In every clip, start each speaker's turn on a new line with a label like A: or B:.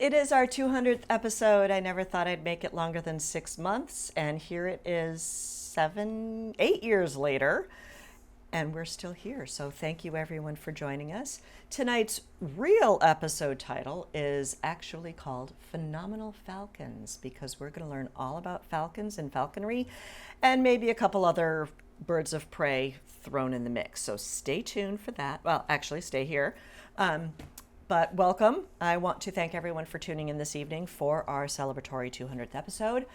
A: It is our 200th episode. I never thought I'd make it longer than 6 months, and here it is 8 years later, and we're still here. So thank you everyone for joining us. Tonight's real episode title is actually called Phenomenal Falcons, because we're going to learn all about falcons and falconry, and maybe a couple other birds of prey thrown in the mix. So stay tuned for that. Well, actually, stay here. But welcome. I want to thank everyone for tuning in this evening for our celebratory 200th episode.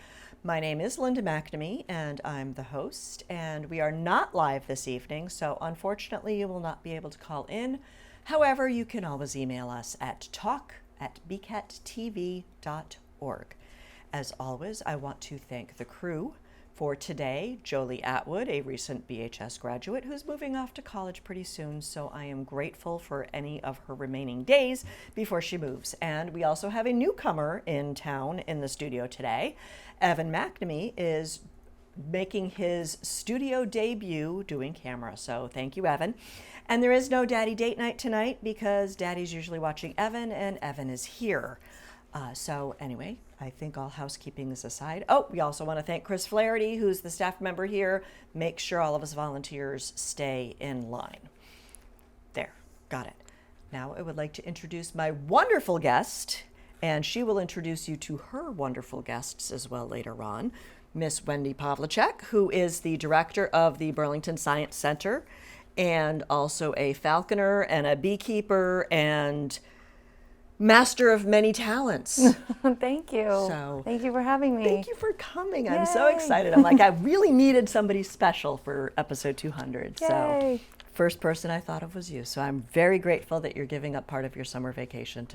A: My name is STALindaMcNamee, and I'm the host, and we are not live this evening, so unfortunately you will not be able to call in. However, you can always email us at talk@bcattv.org. As always, I want to thank the crew for today. Jolie Atwood, a recent BHS graduate who's moving off to college pretty soon, so I am grateful for any of her remaining days before she moves. And we also have a newcomer in town in the studio today. Evan McNamee is making his studio debut doing camera, so thank you, Evan. And there is no Daddy Date Night tonight because Daddy's usually watching Evan, and Evan is here. So anyway, I think all housekeeping is aside. Oh, we also want to thank Chris Flaherty, who's the staff member here. Make sure all of us volunteers stay in line. There, got it. Now I would like to introduce my wonderful guest, and she will introduce you to her wonderful guests as well later on. Miss Wendy Pavlicek, who is the director of the Burlington Science Center, and also a falconer and a beekeeper and master of many talents.
B: Thank you.
A: So,
B: thank you for having me.
A: Thank you for coming.
B: Yay.
A: I'm so excited. I'm like, I really needed somebody special for episode 200.
B: Yay.
A: So first person I thought of was you. So I'm very grateful that you're giving up part of your summer vacation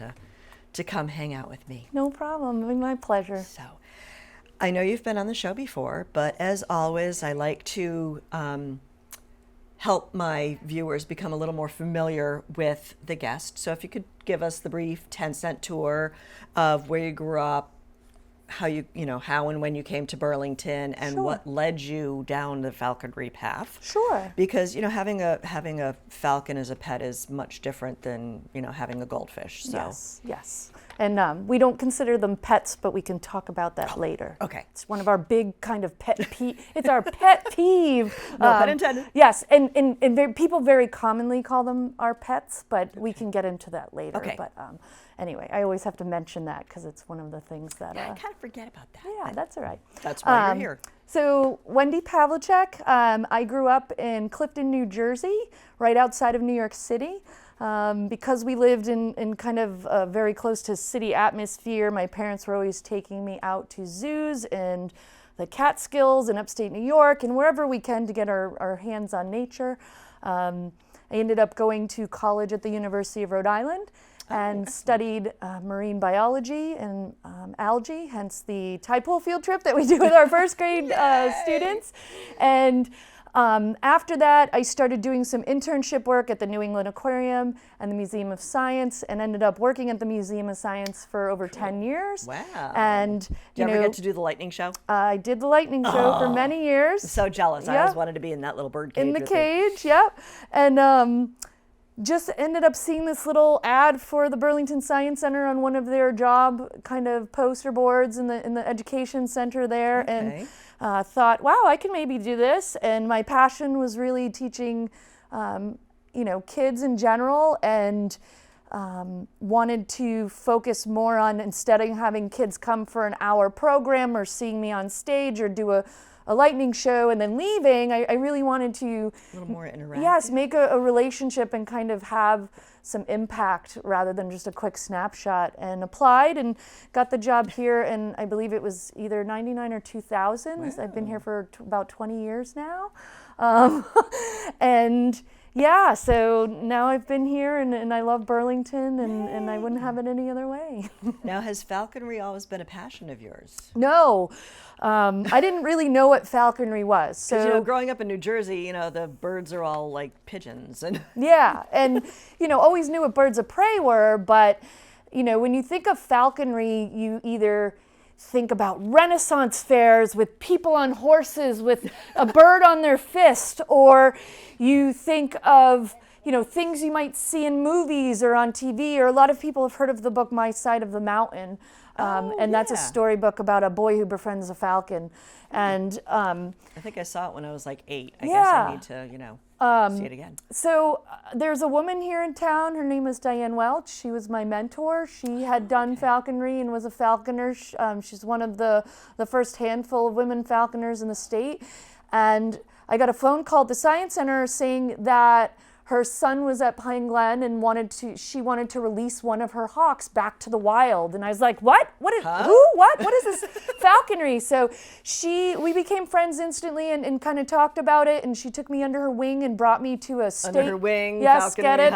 A: to come hang out with me.
B: No problem. It'll be my pleasure.
A: So I know you've been on the show before, but as always, I like to help my viewers become a little more familiar with the guest. So if you could give us the brief 10-cent tour of where you grew up, how and when you came to Burlington, and
B: Sure.
A: what led you down the falconry path.
B: Sure.
A: Because having a falcon as a pet is much different than having a goldfish. So
B: Yes. And we don't consider them pets, but we can talk about that later.
A: Okay.
B: It's one of our big kind of pet peeve. It's our pet peeve.
A: No pun intended.
B: Yes, and people very commonly call them our pets, but we can get into that later.
A: Okay.
B: But anyway, I always have to mention that because it's one of the things that.
A: I kind of forget about that.
B: Yeah, that's all right.
A: That's why you're here.
B: So Wendy Pavlicek, I grew up in Clifton, New Jersey, right outside of New York City. Because we lived in kind of very close to city atmosphere, my parents were always taking me out to zoos and the Catskills in upstate New York and wherever we can to get our hands on nature. I ended up going to college at the University of Rhode Island and studied marine biology and algae, hence the tide pool field trip that we do with our first grade students. And after that, I started doing some internship work at the New England Aquarium and the Museum of Science, and ended up working at the Museum of Science for over 10 years.
A: Wow.
B: And
A: Did you ever get to do the lightning show?
B: I did the lightning show for many years.
A: I'm so jealous. I
B: Yeah.
A: always wanted to be in that little bird cage.
B: In the
A: with you.
B: cage, yep. And just ended up seeing this little ad for the Burlington Science Center on one of their job kind of poster boards in the education center there.
A: Okay.
B: And thought, wow, I can maybe do this. And my passion was really teaching, kids in general, and wanted to focus more on, instead of having kids come for an hour program or seeing me on stage or do a lightning show and then leaving, I really wanted to
A: A little more interactive.
B: Yes, make a relationship and kind of have some impact rather than just a quick snapshot, and applied and got the job here, and I believe it was either 99 or 2000.
A: Wow.
B: I've been here for about 20 years now. And yeah, so now I've been here and I love Burlington, and I wouldn't have it any other way.
A: Now, has falconry always been a passion of yours?
B: No, I didn't really know what falconry was. So
A: growing up in New Jersey, the birds are all like pigeons, and
B: yeah, and always knew what birds of prey were, but when you think of falconry, you either think about Renaissance fairs with people on horses with a bird on their fist, or you think of things you might see in movies or on TV, or a lot of people have heard of the book My Side of the Mountain. And that's a storybook about a boy who befriends a falcon. And
A: I think I saw it when I was like 8. I guess I need to, see it again.
B: So there's a woman here in town. Her name is Diane Welch. She was my mentor. She had done falconry and was a falconer. She's one of the first handful of women falconers in the state. And I got a phone call at the Science Center saying that her son was at Pine Glen and she wanted to release one of her hawks back to the wild. And I was like, what? What is this falconry? So we became friends instantly and kind of talked about it. And she took me under her wing and brought me to a state.
A: Under her wing,
B: yes,
A: falconry.
B: Get it?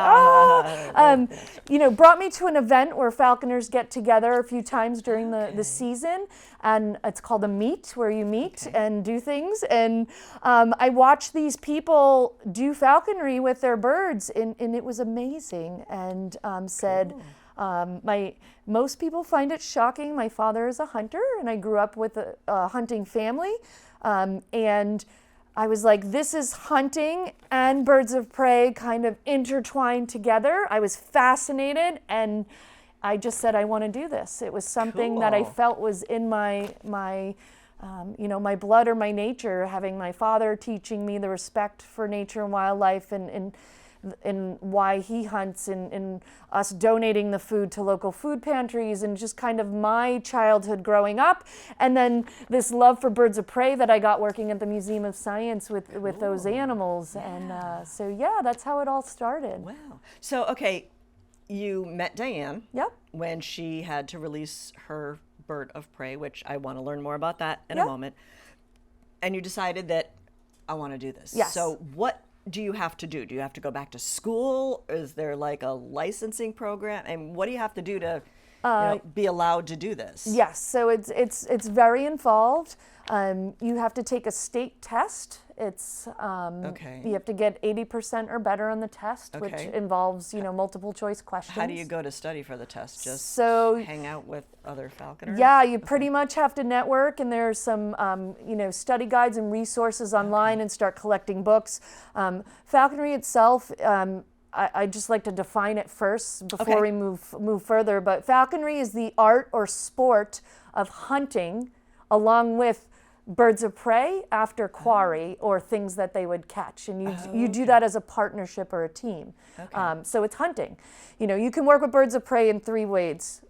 B: Brought me to an event where falconers get together a few times during the season. And it's called a meet, where you meet and do things. And I watched these people do falconry with their birds, and it was amazing. And said, most people find it shocking. My father is a hunter, and I grew up with a hunting family. And I was like, this is hunting and birds of prey kind of intertwined together. I was fascinated, and I just said, I want to do this. It was something that I felt was in my blood or my nature, having my father teaching me the respect for nature and wildlife and why he hunts, and us donating the food to local food pantries, and just kind of my childhood growing up. And then this love for birds of prey that I got working at the Museum of Science with those animals. Yeah. And so that's how it all started.
A: Wow. So, okay. You met Diane when she had to release her bird of prey, which I want to learn more about that in a moment. And you decided that I want to do this.
B: Yes.
A: So what do you have to do? Do you have to go back to school? Is there like a licensing program? And what do you have to do to be allowed to do this?
B: Yes. So it's very involved. You have to take a state test. It's you have to get 80% or better on the test, which involves multiple choice questions.
A: How do you go to study for the test? Just hang out with other falconers?
B: Yeah, you pretty much have to network, and there's some study guides and resources online, and start collecting books. Falconry itself, I just like to define it first before we move further. But falconry is the art or sport of hunting along with birds of prey after quarry or things that they would catch, and you do that as a partnership or a team. So it's hunting. You can work with birds of prey in 3 ways: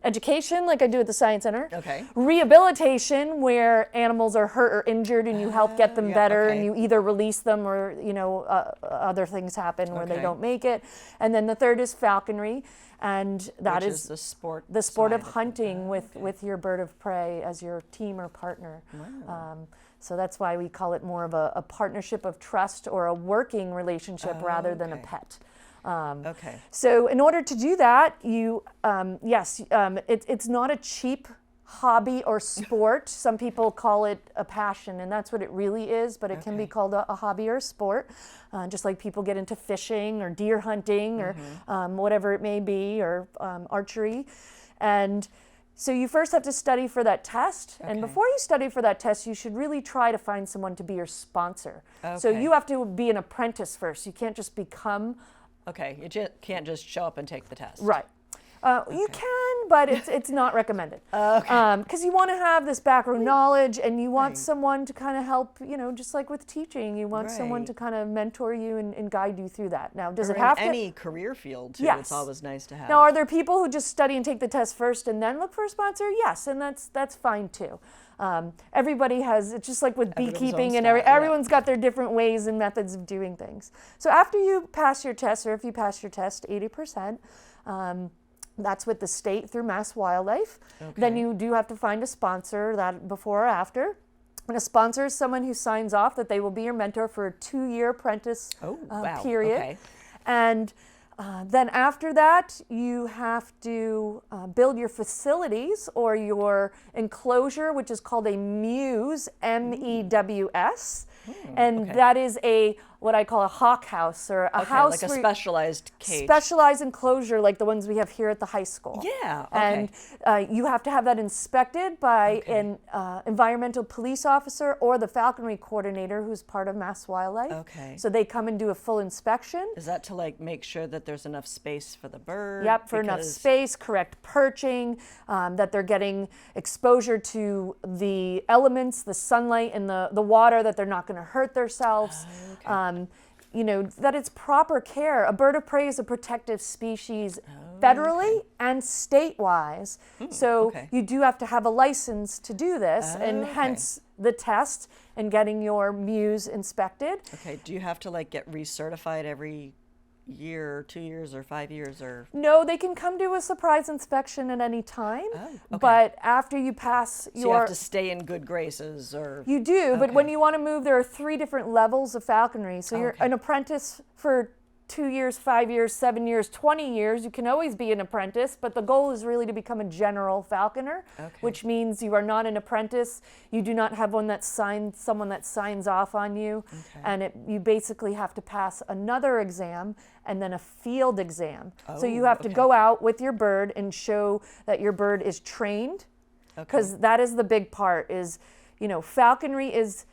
B: education, like I do at the Science Center; rehabilitation, where animals are hurt or injured and you help get them better, and you either release them or other things happen where they don't make it; and then the third is falconry. And that is
A: the sport
B: of hunting with your bird of prey as your team or partner. Wow. So that's why we call it more of a partnership of trust or a working relationship rather than a pet. So in order to do that, it's not a cheap hobby or sport. Some people call it a passion, and that's what it really is, but it can be called a hobby or a sport, just like people get into fishing or deer hunting or whatever it may be, or archery. And so you first have to study for that test, and before you study for that test, you should really try to find someone to be your sponsor. So you have to be an apprentice first. You can't just become...
A: you can't just show up and take the test.
B: Right. You can, but it's not recommended. Because you want to have this background knowledge, and you want someone to kind of help, just like with teaching, you want someone to kind of mentor you and guide you through that. Now, does it have to?
A: Any career field, too.
B: Yes.
A: It's always nice to have.
B: Now, are there people who just study and take the test first and then look for a sponsor? Yes, and that's fine, too. Everybody has, it's just like with beekeeping, and everyone's got their different ways and methods of doing things. So after you pass your test, or if you pass your test 80%, that's with the state through Mass Wildlife. Then you do have to find a sponsor that before or after. And a sponsor is someone who signs off that they will be your mentor for a 2-year apprentice period. And then after that, you have to build your facilities or your enclosure, which is called a mews, MEWS. And that is a what I call a hawk house, or a
A: Okay,
B: house
A: like a
B: where
A: specialized cage.
B: specialized enclosure like the ones we have here at the high school.
A: Yeah, okay.
B: And you have to have that inspected by an environmental police officer or the falconry coordinator who's part of Mass Wildlife.
A: Okay.
B: So they come and do a full inspection.
A: Is that to like make sure that there's enough space for the bird?
B: Yep, for enough space, correct perching, that they're getting exposure to the elements, the sunlight and the water, that they're not going to hurt themselves. You know, that it's proper care. A bird of prey is a protective species federally and state-wise. So you do have to have a license to do this, and hence the test and getting your mews inspected.
A: Okay, do you have to like get recertified every year, 2 years, or 5 years, or?
B: No, they can come do a surprise inspection at any time. But after you pass
A: So you have to stay in good graces, or?
B: You do, but when you want to move, there are 3 different levels of falconry. So you're an apprentice for 2 years, 5 years, 7 years, 20 years. You can always be an apprentice, but the goal is really to become a general falconer, which means you are not an apprentice. You do not have someone that signs off on you, and you basically have to pass another exam and then a field exam. So you have to go out with your bird and show that your bird is trained, because that is the big part. Is, you know, falconry is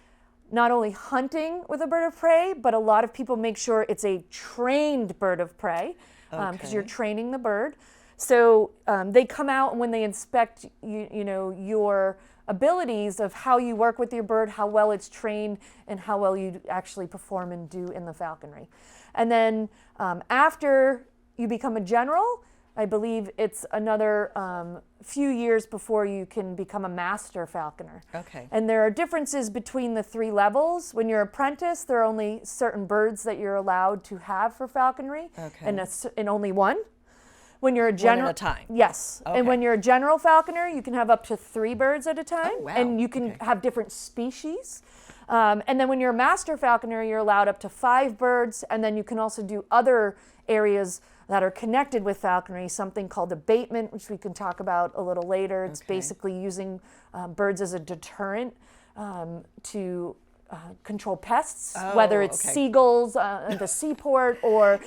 B: not only hunting with a bird of prey, but a lot of people make sure it's a trained bird of prey, because you're training the bird. So they come out, and when they inspect you know, your abilities of how you work with your bird, how well it's trained, and how well you actually perform and do in the falconry. And then after you become a general, I believe it's another few years before you can become a master falconer. And there are differences between the 3 levels. When you're apprentice, there are only certain birds that you're allowed to have for falconry, and only one. When you're a general,
A: one at a time.
B: Yes. And when you're a general falconer, you can have up to 3 birds at a time, and you can have different species. And then when you're a master falconer, you're allowed up to 5 birds, and then you can also do other areas that are connected with falconry, something called abatement, which we can talk about a little later. It's basically using birds as a deterrent to control pests, whether it's seagulls at the seaport, or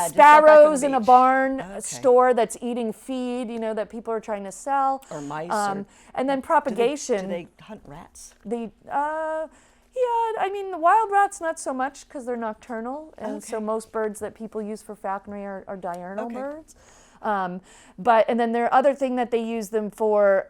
B: sparrows in a barn store that's eating feed, you know, that people are trying to sell.
A: Or mice.
B: And then propagation.
A: Do they hunt rats?
B: Yeah, I mean, the wild rats, not so much, because they're nocturnal. And so most birds that people use for falconry are diurnal birds. And then their other thing that they use them for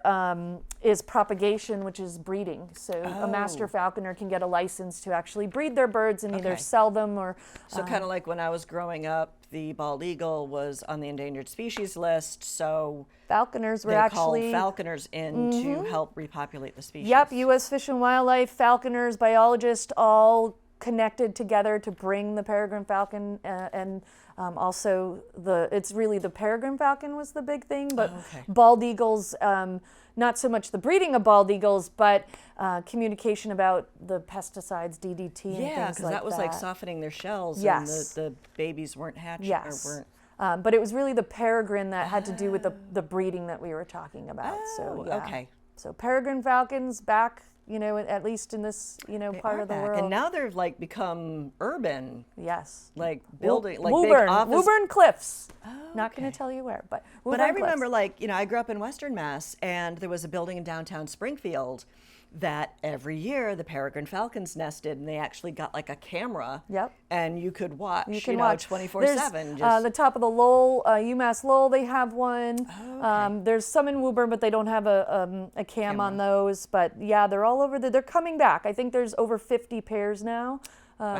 B: is propagation, which is breeding. So a master falconer can get a license to actually breed their birds and either sell them or...
A: So kind of like when I was growing up, the bald eagle was on the endangered species list, so...
B: Falconers were
A: they
B: actually...
A: called falconers in to help repopulate the species.
B: Yep, U.S. Fish and Wildlife, falconers, biologists, all connected together to bring the peregrine falcon, and also it's really the peregrine falcon was the big thing, but bald eagles, not so much the breeding of bald eagles, but communication about the pesticides, DDT, and things like that.
A: Yeah, because that was like softening their shells,
B: yes.
A: and the babies weren't hatching,
B: yes.
A: or weren't...
B: But it was really the peregrine that had to do with the breeding that we were talking about. So yeah. So peregrine falcons back, you know, at least in this, you know, part of the world.
A: And now they've like become urban.
B: Yes.
A: Like building, like
B: Woburn,
A: big office.
B: Woburn Cliffs. Not going to tell you where, but Woburn
A: But I
B: Cliffs.
A: remember, like, you know, I grew up in Western Mass, and there was a building in downtown Springfield that every year the peregrine falcons nested, and they actually got like a camera.
B: Yep.
A: And you could watch,
B: you can watch
A: 24/7.
B: The top of the Lowell, UMass Lowell, they have one. There's some in Woburn, but they don't have a cam on those. But yeah, they're all over. They're coming back. I think there's over 50 pairs now,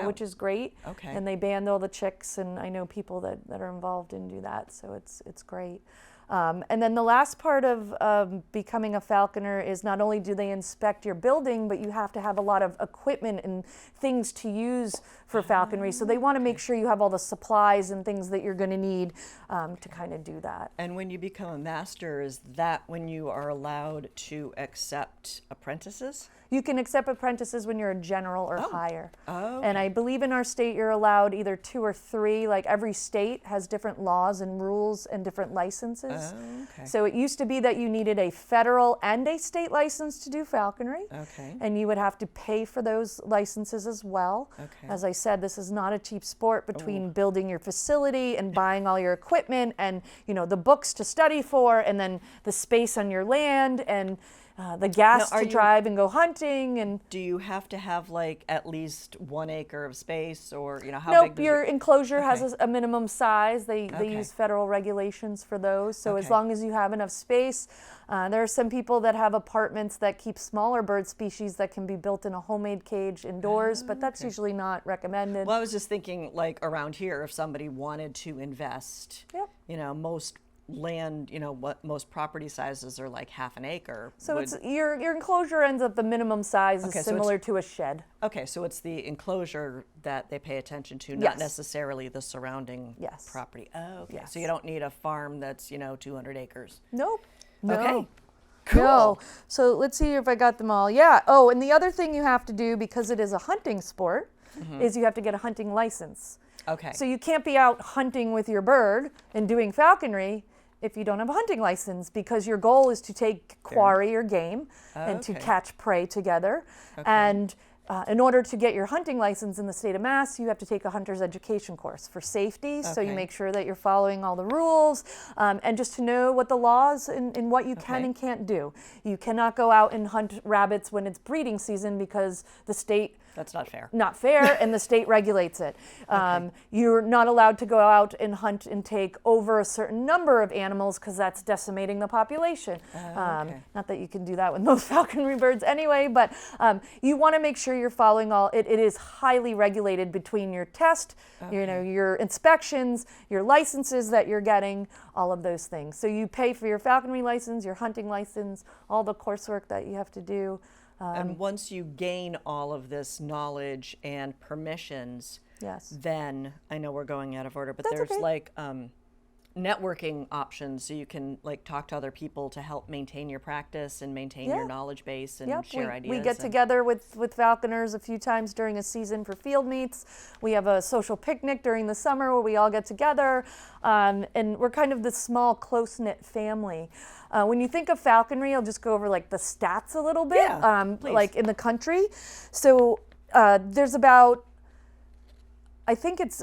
B: which is great. And they banned all the chicks, and I know people that are involved and do that, so it's great. And then the last part of becoming a falconer is not only do they inspect your building, but you have to have a lot of equipment and things to use for falconry. So they want to make sure you have all the supplies and things that you're going to need to kind of do that.
A: And when you become a master, is that when you are allowed to accept apprentices?
B: You can accept apprentices when you're a general or higher. And I believe in our state you're allowed either 2 or 3. Like every state has different laws and rules and different licenses. years.
A: Oh, okay.
B: So it used to be that you needed a federal and a state license to do falconry.
A: Okay.
B: And you would have to pay for those licenses as well.
A: Okay.
B: As I said, this is not a cheap sport between building your facility and buying all your equipment and, you know, the books to study for, and then the space on your land and the gas to drive and go hunting. And
A: do you have to have like at least 1 acre of space, or you know how
B: nope,
A: big does
B: your enclosure has
A: Okay.
B: a minimum size. They
A: Okay.
B: use federal regulations for those. So as
A: Okay.
B: long as you have enough space, there are some people that have apartments that keep smaller bird species that can be built in a homemade cage indoors, but that's usually not recommended.
A: Well, I was just thinking like around here, if somebody wanted to invest,
B: Yep.
A: you know, most land, you know, what most property sizes are like half an acre.
B: So it's your enclosure ends up the minimum size
A: Okay,
B: is
A: so
B: similar to a shed.
A: Okay, so it's the enclosure that they pay attention to, not
B: Yes.
A: necessarily the surrounding
B: Yes.
A: property. Oh, okay.
B: Yes.
A: So you don't need a farm that's, you know, 200 acres.
B: Nope. No.
A: Okay. Cool.
B: No. So let's see if I got them all. Yeah. Oh, and the other thing you have to do, because it is a hunting sport, is you have to get a hunting license.
A: Okay.
B: So you can't be out hunting with your bird and doing falconry if you don't have a hunting license, because your goal is to take quarry or game and to
A: Okay.
B: catch prey together.
A: Okay.
B: And in order to get your hunting license in the state of Mass, you have to take a hunter's education course for safety. So you
A: Okay.
B: make sure that you're following all the rules, and just to know what the laws and what you can
A: Okay.
B: and can't do. You cannot go out and hunt rabbits when it's breeding season, because the state
A: That's not fair.
B: not fair, and the state regulates it. You're not allowed to go out and hunt and take over a certain number of animals, because that's decimating the population.
A: okay.
B: Not that you can do that with most falconry birds anyway, but you want to make sure you're following all. It is highly regulated between your test, you know, your inspections, your licenses that you're getting, all of those things. So you pay for your falconry license, your hunting license, all the coursework that you have to do.
A: And once you gain all of this knowledge and permissions,
B: Yes.
A: then I know we're going out of order, but
B: That's
A: there's
B: okay.
A: like networking options, so you can like talk to other people to help maintain your practice and maintain your
B: Yeah.
A: knowledge base and
B: Yep,
A: share ideas.
B: we get
A: and-
B: together with falconers a few times during a season for field meets. We have a social picnic during the summer where we all get together, and we're kind of this small, close-knit family. When you think of falconry, I'll just go over like the stats a little bit,
A: Yeah, please.
B: like in the country. So there's about, I think it's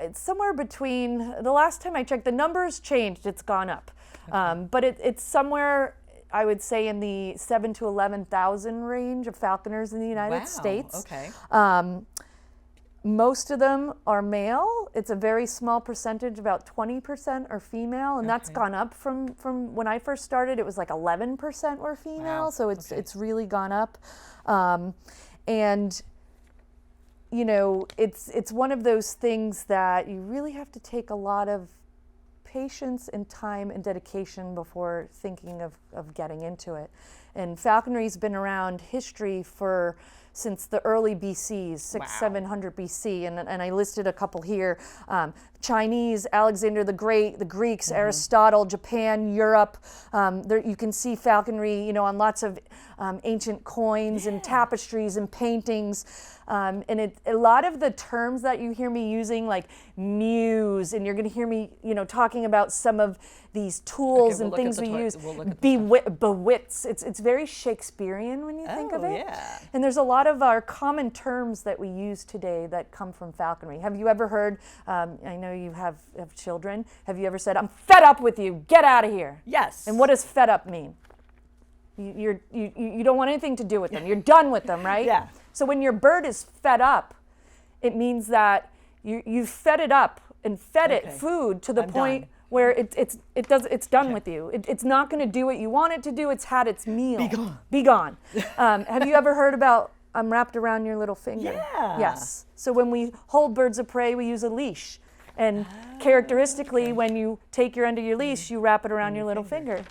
B: it's somewhere between, the last time I checked, the numbers changed, it's gone up. But it's somewhere, I would say, in the 7,000 to 11,000 range of falconers in the United
A: Wow,
B: States.
A: okay.
B: Most of them are male. It's a very small percentage, about 20% are female, and that's
A: Okay.
B: gone up from when I first started. It was like 11% were female,
A: Wow,
B: so it's
A: okay.
B: it's really gone up. And you know, it's one of those things that you really have to take a lot of patience and time and dedication before thinking of getting into it. And falconry's been around history since the early BCs, 600,
A: Wow.
B: 700 BC, and I listed a couple here. Chinese, Alexander the Great, the Greeks, Aristotle, Japan, Europe. There you can see falconry, you know, on lots of ancient coins and tapestries and paintings. And a lot of the terms that you hear me using, like muse, and you're going to hear me, you know, talking about some of these tools
A: we'll
B: and
A: look at
B: things
A: the
B: we
A: toy-
B: use.
A: we'll look at the
B: Bewits. It's very Shakespearean when you think of
A: Oh,
B: it.
A: yeah.
B: And there's a lot of our common terms that we use today that come from falconry. Have you ever heard? I know you have children. Have you ever said, "I'm fed up with you. Get out of here"?
A: Yes.
B: And what does fed up mean? You don't want anything to do with them. You're done with them, right?
A: Yeah.
B: So when your bird is fed up, it means that you've fed it up and fed it
A: Okay.
B: food to the
A: I'm
B: point
A: done.
B: where it's done with you. It's not going to do what you want it to do. It's had its meal.
A: Be gone.
B: Be gone. Have you ever heard about I'm wrapped around your little finger?
A: Yeah.
B: Yes. So when we hold birds of prey, we use a leash. And characteristically, when you take your end of your leash, you wrap it around your little finger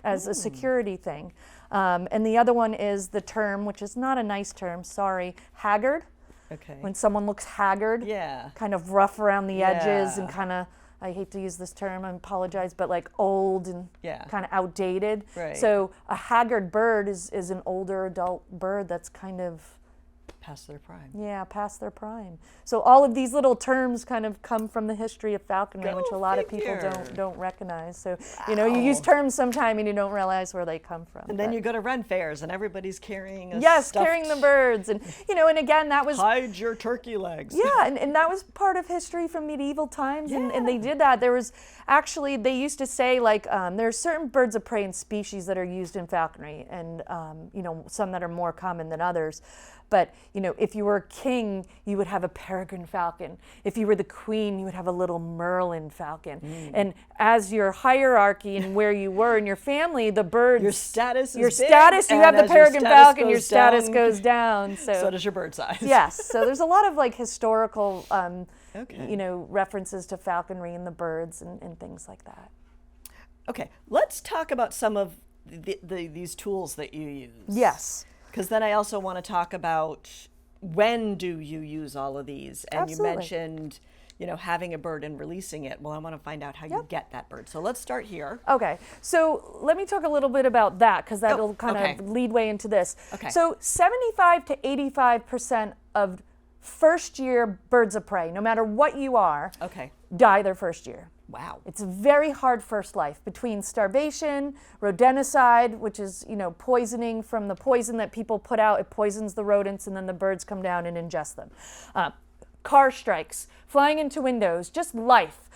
B: as a security thing. And the other one is the term, which is not a nice term, sorry, haggard.
A: Okay.
B: When someone looks haggard,
A: Yeah.
B: kind of rough around the edges and
A: Yeah.
B: kind of, I hate to use this term, I apologize, but like old and
A: Yeah.
B: kind of outdated.
A: Right.
B: So a haggard bird is an older adult bird that's kind of
A: Past their prime.
B: Yeah, past their prime. So all of these little terms kind of come from the history of falconry,
A: Go
B: which a lot of people
A: figure.
B: don't recognize. So, you use terms sometime and you don't realize where they come from.
A: And then you go to Ren fairs and everybody's carrying a
B: yes,
A: stuffed,
B: carrying the birds. And, and again, that was...
A: hide your turkey legs.
B: Yeah, and that was part of history from medieval times, and they did that. There was actually, they used to say, like, there are certain birds of prey and species that are used in falconry, and, some that are more common than others. But, if you were a king, you would have a peregrine falcon. If you were the queen, you would have a little merlin falcon. And as your hierarchy and where you were in your family, the birds...
A: Your status is
B: Your
A: big,
B: status, you have the
A: and as your
B: peregrine
A: status
B: falcon, your
A: goes
B: status
A: down,
B: goes down.
A: So does your bird size.
B: Yes, so there's a lot of like historical,
A: Okay.
B: references to falconry and the birds and things like that.
A: Okay, let's talk about some of these tools that you use.
B: Yes.
A: Because then I also want to talk about when do you use all of these? And
B: Absolutely.
A: you mentioned, having a bird and releasing it. Well, I want to find out how you get that bird. So let's start here.
B: Okay, so let me talk a little bit about that because that'll kind
A: okay.
B: of lead way into this.
A: Okay.
B: So 75 to 85% of first year birds of prey, no matter what you are,
A: Okay.
B: die their first year.
A: Wow.
B: It's a very hard first life between starvation, rodenticide, which is, poisoning from the poison that people put out. It poisons the rodents and then the birds come down and ingest them. Car strikes, flying into windows, just life.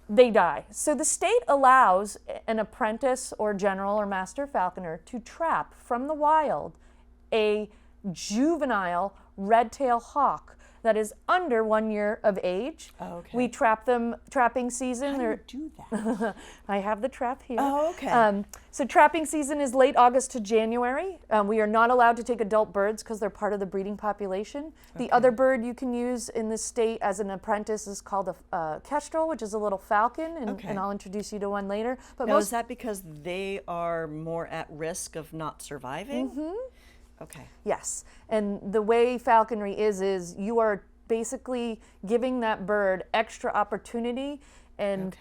B: They die. So the state allows an apprentice or general or master falconer to trap from the wild a juvenile red-tailed hawk that is under 1 year of age.
A: Okay.
B: We trap them, trapping season.
A: How do you do that?
B: I have the trap here.
A: Oh, okay.
B: So trapping season is late August to January. We are not allowed to take adult birds because they're part of the breeding population. The other bird you can use in this state as an apprentice is called a kestrel, which is a little falcon, and I'll introduce you to one later. But
A: Now, is that because they are more at risk of not surviving?
B: Mm-hmm.
A: Okay.
B: Yes, and the way falconry is you are basically giving that bird extra opportunity and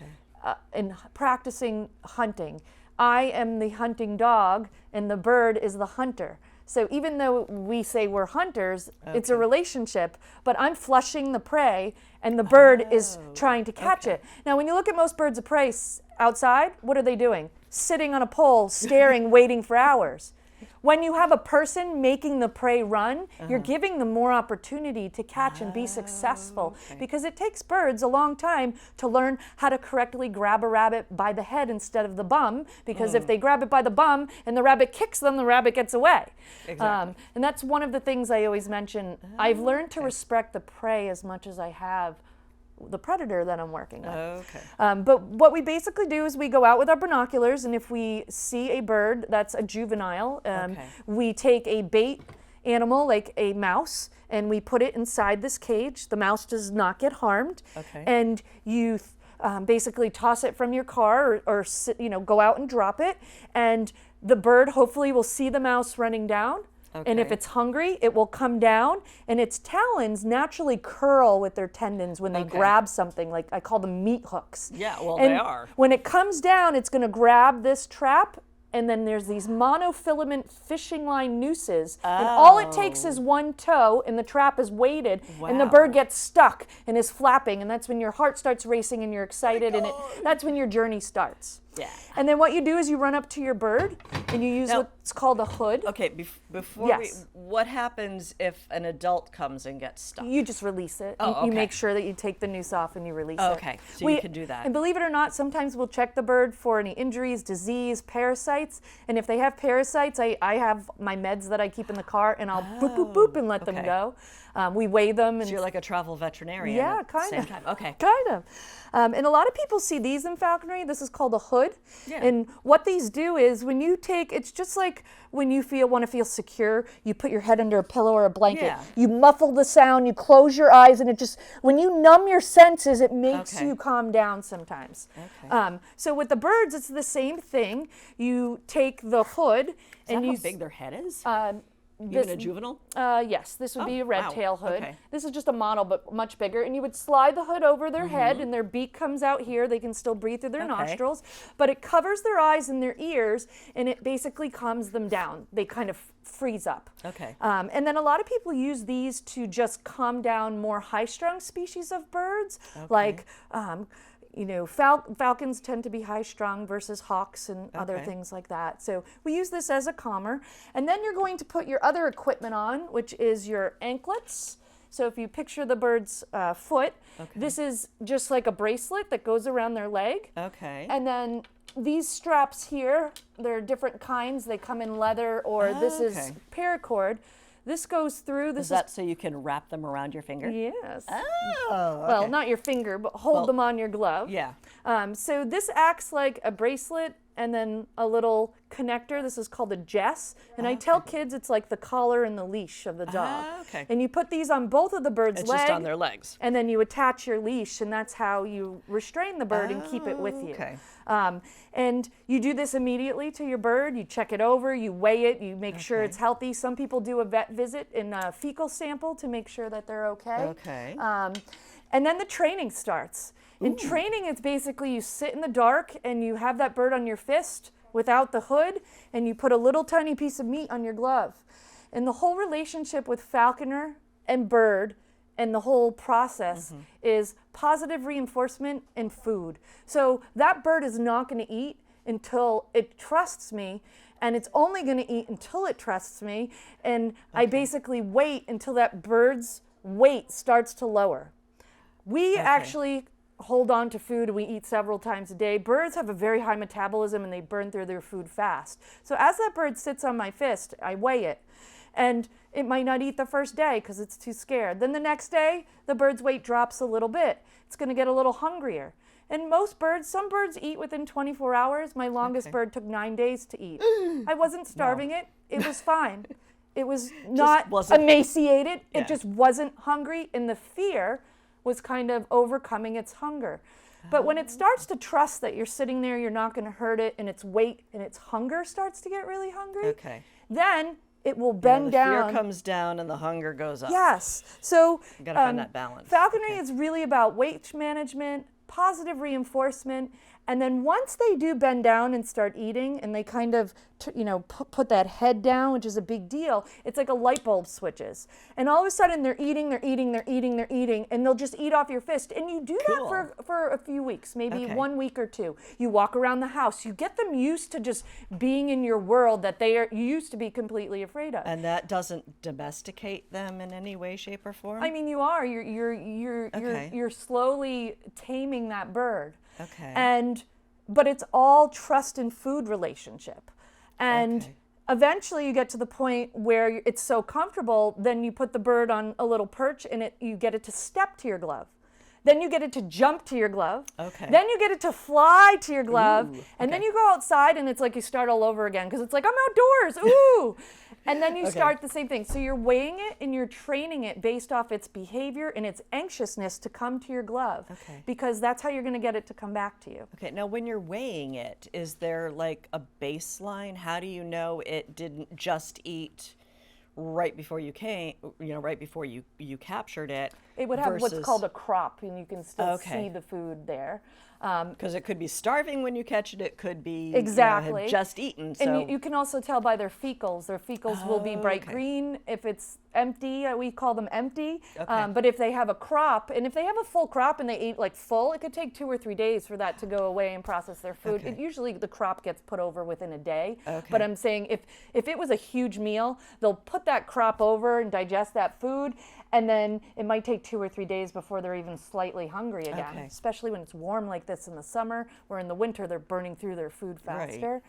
B: practicing hunting. I am the hunting dog, and the bird is the hunter. So even though we say we're hunters, it's a relationship, but I'm flushing the prey, and the bird is trying to catch it. Now, when you look at most birds of prey outside, what are they doing? Sitting on a pole, staring, waiting for hours. When you have a person making the prey run, you're giving them more opportunity to catch and be successful because it takes birds a long time to learn how to correctly grab a rabbit by the head instead of the bum, because if they grab it by the bum and the rabbit kicks them, the rabbit gets away.
A: Exactly.
B: And that's one of the things I always mention. I've learned to respect the prey as much as I have the predator that I'm working with.
A: Okay.
B: But what we basically do is we go out with our binoculars, and if we see a bird that's a juvenile, we take a bait animal like a mouse and we put it inside this cage. The mouse does not get harmed. And you basically toss it from your car or go out and drop it, and the bird hopefully will see the mouse running down. And if it's hungry, it will come down, and its talons naturally curl with their tendons when they grab something. Like I call them meat hooks.
A: Yeah, well,
B: and
A: they are.
B: When it comes down, it's going to grab this trap, and then there's these monofilament fishing line nooses. And all it takes is one toe, and the trap is weighted, and the bird gets stuck and is flapping, and that's when your heart starts racing and you're excited, and that's when your journey starts.
A: Yeah.
B: And then what you do is you run up to your bird, and you use what's called a hood.
A: Okay, before what happens if an adult comes and gets stuck?
B: You just release it.
A: Oh,
B: You make sure that you take the noose off and you release it.
A: Okay, so you can do that.
B: And believe it or not, sometimes we'll check the bird for any injuries, disease, parasites. And if they have parasites, I have my meds that I keep in the car, and I'll boop, boop, boop, and let them go. We weigh them. And
A: So you're like a travel veterinarian
B: yeah,
A: at the
B: kind
A: same
B: of.
A: time. Okay.
B: Kind of. And a lot of people see these in falconry. This is called a hood.
A: Yeah.
B: And what these do is when you take, it's just like when you want to feel secure, you put your head under a pillow or a blanket.
A: Yeah.
B: You muffle the sound, you close your eyes, and it just, when you numb your senses, it makes you calm down sometimes. So with the birds, it's the same thing. You take the hood
A: Is that how big their head is? Even a juvenile?
B: Yes, this would be a red tail hood.
A: Okay.
B: This is just a model, but much bigger. And you would slide the hood over their head, and their beak comes out here. They can still breathe through their nostrils, but it covers their eyes and their ears, and it basically calms them down. They kind of freeze up.
A: Okay.
B: And then a lot of people use these to just calm down more high-strung species of birds, like falcons tend to be high-strung versus hawks and other things like that. So we use this as a calmer. And then you're going to put your other equipment on, which is your anklets. So if you picture the bird's foot, this is just like a bracelet that goes around their leg.
A: Okay.
B: And then these straps here, they're different kinds. They come in leather, or this is paracord. This goes through.
A: Is that so you can wrap them around your finger?
B: Yes.
A: Oh,
B: well, not your finger, but hold them on your glove.
A: Yeah.
B: So this acts like a bracelet and then a little connector. This is called a jess. And I tell kids it's like the collar and the leash of the dog.
A: Okay.
B: And you put these on both of the bird's legs.
A: It's just on their legs.
B: And then you attach your leash, and that's how you restrain the bird and keep it with you.
A: Okay.
B: And you do this immediately to your bird. You check it over, you weigh it, you make sure it's healthy. Some people do a vet visit and a fecal sample to make sure that they're okay.
A: Okay.
B: And then the training starts. In training, it's basically you sit in the dark and you have that bird on your fist without the hood, and you put a little tiny piece of meat on your glove. And the whole relationship with falconer and bird and the whole process is positive reinforcement and food. So that bird is not going to eat until it trusts me, and it's only going to eat until it trusts me. And I basically wait until that bird's weight starts to lower. We actually hold on to food, and we eat several times a day. Birds have a very high metabolism, and they burn through their food fast. So as that bird sits on my fist, I weigh it. And it might not eat the first day because it's too scared. Then the next day, the bird's weight drops a little bit. It's going to get a little hungrier. And some birds eat within 24 hours. My longest bird took 9 days to eat. I wasn't starving it. It was fine. It was not emaciated. It just wasn't hungry. And the fear was kind of overcoming its hunger. But when it starts to trust that you're sitting there, you're not going to hurt it, and its weight and its hunger starts to get really hungry, then it will bend down.
A: The fear comes down and the hunger goes up.
B: Yes. So
A: you got to find that balance.
B: Falconry is really about weight management, positive reinforcement, and then once they do bend down and start eating, and they kind of put that head down, which is a big deal, it's like a light bulb switches. And all of a sudden they're eating, and they'll just eat off your fist. And you do that for a few weeks, maybe 1 week or two. You walk around the house. You get them used to just being in your world that you used to be completely afraid of.
A: And that doesn't domesticate them in any way, shape, or form?
B: I mean, you are. You're slowly taming that bird.
A: Okay.
B: But it's all trust and food relationship. And eventually you get to the point where it's so comfortable, then you put the bird on a little perch, and you get it to step to your glove. Then you get it to jump to your glove.
A: Okay.
B: Then you get it to fly to your glove. And then you go outside, and it's like you start all over again, because it's like, I'm outdoors. Ooh. And then you start the same thing. So you're weighing it and you're training it based off its behavior and its anxiousness to come to your glove. Because that's how you're going to get it to come back to you.
A: Okay. Now, when you're weighing it, is there like a baseline? How do you know it didn't just eat right before you came, right before you captured it?
B: It would have what's called a crop, and you can still see the food there.
A: Because it could be starving when you catch it. It could be
B: exactly
A: had just eaten. So.
B: And you can also tell by their fecals. Their fecals will be bright green. If it's empty, we call them empty. But if they have a crop, and if they have a full crop and they eat like full, it could take 2 or 3 days for that to go away and process their food. Usually the crop gets put over within a day. But I'm saying if it was a huge meal, they'll put that crop over and digest that food. And then it might take 2 or 3 days before they're even slightly hungry again, especially when it's warm like this in the summer, where in the winter they're burning through their food faster.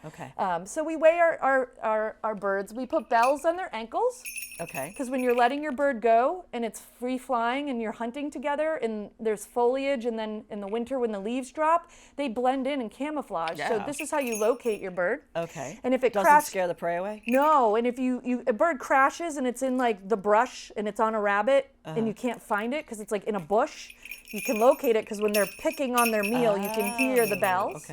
B: So we weigh our birds. We put bells on their ankles. Because when you're letting your bird go and it's free flying and you're hunting together and there's foliage, and then in the winter when the leaves drop, they blend in and camouflage. So this is how you locate your bird. And if it
A: doesn't scare the prey away?
B: No, and if a bird crashes and it's in like the brush and it's on a rabbit and you can't find it because it's like in a bush, you can locate it because when they're picking on their meal, you can hear the bells.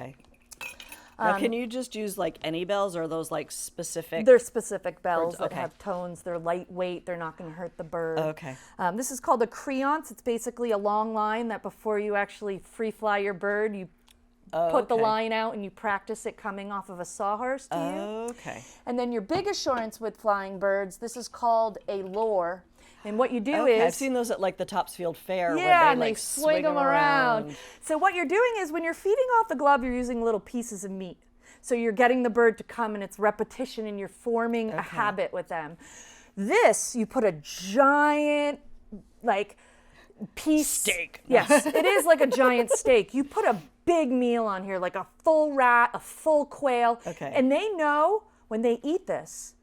A: Now, can you just use like any bells, or are those like specific?
B: They're specific bells
A: birds?
B: that
A: Okay.
B: have tones. They're lightweight. They're not going to hurt the bird.
A: Okay.
B: This is called a creance. It's basically a long line that before you actually free fly your bird, you put the
A: Okay.
B: line out and you practice it coming off of a sawhorse to you.
A: Okay.
B: And then your big assurance with flying birds, this is called a lure. And what you do
A: Okay,
B: is...
A: I've seen those at like the Topsfield Fair
B: Yeah,
A: where they
B: and
A: like
B: they swing them around. So what you're doing is when you're feeding off the glove, you're using little pieces of meat. So you're getting the bird to come, and it's repetition, and you're forming a habit with them. This, you put a giant, like, piece.
A: Steak.
B: Yes, it is like a giant steak. You put a big meal on here, like a full rat, a full quail.
A: Okay.
B: And they know when they eat this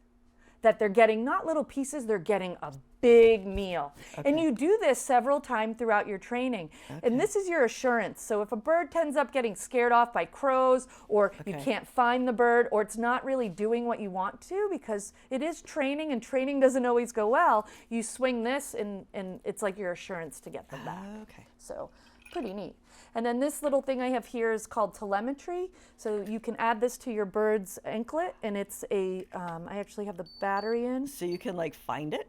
B: that they're getting not little pieces, they're getting a big meal. And you do this several times throughout your training. And this is your assurance. So if a bird ends up getting scared off by crows, or you can't find the bird, or it's not really doing what you want to, because it is training and training doesn't always go well, you swing this and it's like your assurance to get them back.
A: Okay.
B: So pretty neat. And then this little thing I have here is called telemetry. So you can add this to your bird's anklet, and it's a, I actually have the battery in,
A: So you can like find it?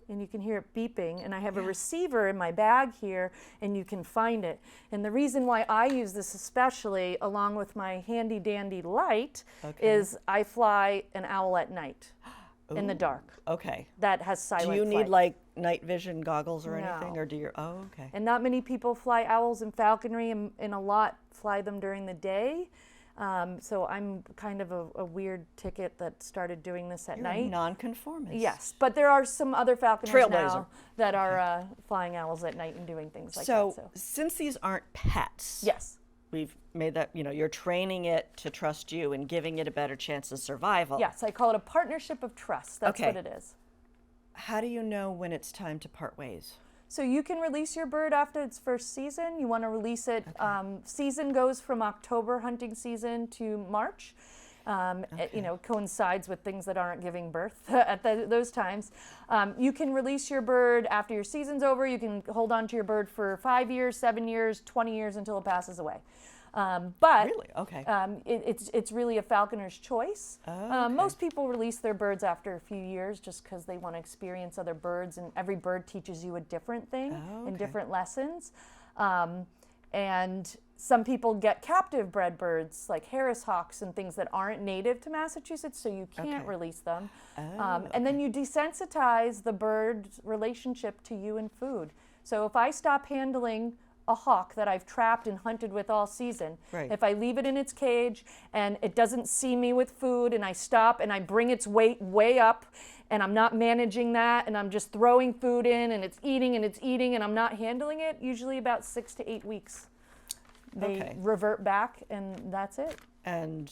B: and you can hear it beeping. And I have a receiver in my bag here, and you can find it. And the reason why I use this especially, along with my handy dandy light, is I fly an owl at night in the dark.
A: Okay.
B: That has silent
A: Do you need
B: flight.
A: like night vision goggles or anything,
B: No.
A: or do you? Oh, okay.
B: And not many people fly owls in falconry, and a lot fly them during the day. So I'm kind of a weird ticket that started doing this at
A: You're a
B: night.
A: nonconformist.
B: Yes, but there are some other falconers
A: Trailblazer.
B: now that are flying owls at night and doing things like
A: So,
B: that. So
A: since these aren't pets,
B: yes,
A: we've made that, you're training it to trust you and giving it a better chance of survival.
B: yes, I call it a partnership of trust. That's
A: Okay.
B: what it is.
A: How do you know when it's time to part ways?
B: So you can release your bird after its first season. You want to release it. Season goes from October hunting season to March. It coincides with things that aren't giving birth at those times. You can release your bird after your season's over. You can hold on to your bird for 5 years, 7 years, 20 years until it passes away. But
A: Really? Okay.
B: it's really a falconer's choice.
A: Okay.
B: Most people release their birds after a few years just because they want to experience other birds, and every bird teaches you a different thing and different lessons. And some people get captive bred birds like Harris hawks and things that aren't native to Massachusetts, so you can't release them. And then you desensitize the bird's relationship to you and food. So if I stop handling a hawk that I've trapped and hunted with all season,
A: Right.
B: if I leave it in its cage and it doesn't see me with food, and I stop and I bring its weight way up, and I'm not managing that, and I'm just throwing food in, and it's eating and it's eating, and I'm not handling it, usually about 6 to 8 weeks they revert back, and that's it.
A: And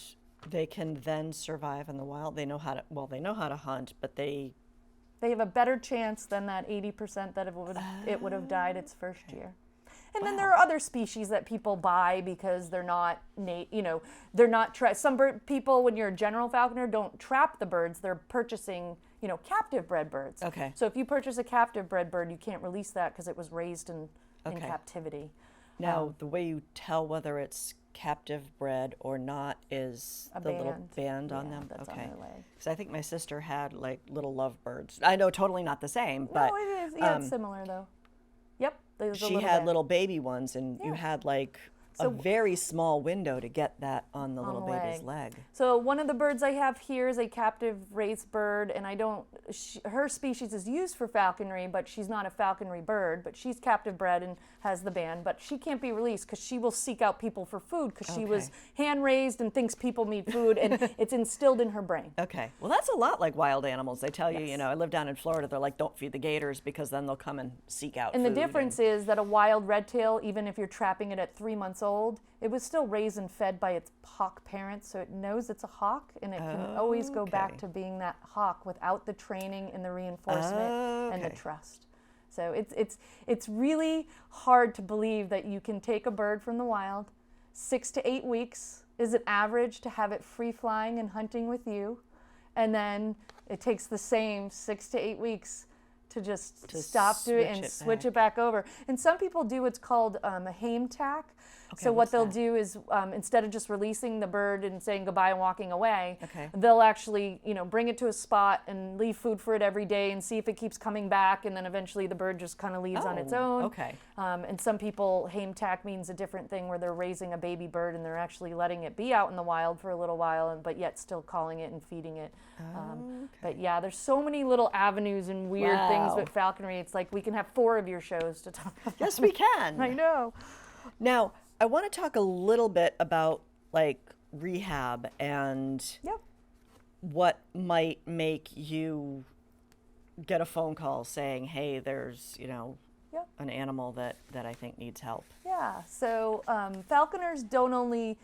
A: they can then survive in the wild. They know how to hunt, but they
B: have a better chance than that 80% that it would have died its first year. And then there are other species that people buy because they're not, they're not, people, when you're a general falconer, don't trap the birds. They're purchasing, captive bred birds.
A: Okay.
B: So if you purchase a captive bred bird, you can't release that because it was raised in captivity.
A: Now, the way you tell whether it's captive bred or not is
B: A
A: the little
B: band.
A: band on
B: Yeah,
A: them.
B: that's on
A: Okay.
B: their leg.
A: Because I think my sister had like little lovebirds. I know, totally not the same, but
B: No, it is. Yeah, it's similar though. Yep. There's a
A: she
B: little
A: had
B: band.
A: little baby ones, and you
B: Yeah.
A: had like a very small window to get that on the little
B: the
A: baby's
B: leg.
A: leg.
B: So one of the birds I have here is a captive raised bird, and her species is used for falconry, but she's not a falconry bird, but she's captive bred and has the band, but she can't be released because she will seek out people for food because she was hand raised and thinks people need food, and it's instilled in her brain.
A: Okay. Well, that's a lot like wild animals. They tell you, I live down in Florida, they're like, don't feed the gators because then they'll come and seek out
B: And
A: food.
B: the difference is that a wild red tail, even if you're trapping it at 3 months old, it was still raised and fed by its hawk parents, so it knows it's a hawk, and it can always go back to being that hawk without the training and the reinforcement and the trust. So it's really hard to believe that you can take a bird from the wild. 6 to 8 weeks is an average to have it free flying and hunting with you, and then it takes the same 6 to 8 weeks to just stop doing it and switch it back over. And some people do what's called a hame tack.
A: Okay,
B: So what they'll
A: that?
B: do is instead of just releasing the bird and saying goodbye and walking away,
A: Okay.
B: they'll actually, bring it to a spot and leave food for it every day and see if it keeps coming back, and then eventually the bird just kind of leaves on its own.
A: Okay.
B: And some people, hame tack means a different thing where they're raising a baby bird and they're actually letting it be out in the wild for a little while, but yet still calling it and feeding it. But yeah, there's so many little avenues and weird things with falconry. It's like we can have 4 of your shows to talk about.
A: Yes, we can.
B: I know.
A: Now, I want to talk a little bit about like rehab and what might make you get a phone call saying, hey, there's, an animal that I think needs help.
B: Yeah, so falconers don't only,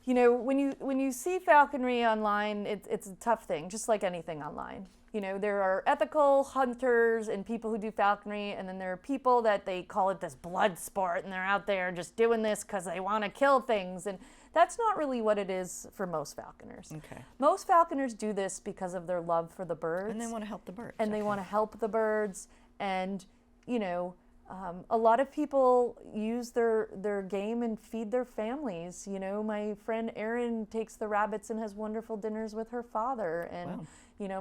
B: when you see falconry online, it's a tough thing, just like anything online. There are ethical hunters and people who do falconry, and then there are people that they call it this blood sport, and they're out there just doing this because they want to kill things, and that's not really what it is for most falconers.
A: Okay.
B: Most falconers do this because of their love for the birds.
A: And they want to help the birds.
B: And they want to help the birds, and, a lot of people use their game and feed their families. My friend Erin takes the rabbits and has wonderful dinners with her father, and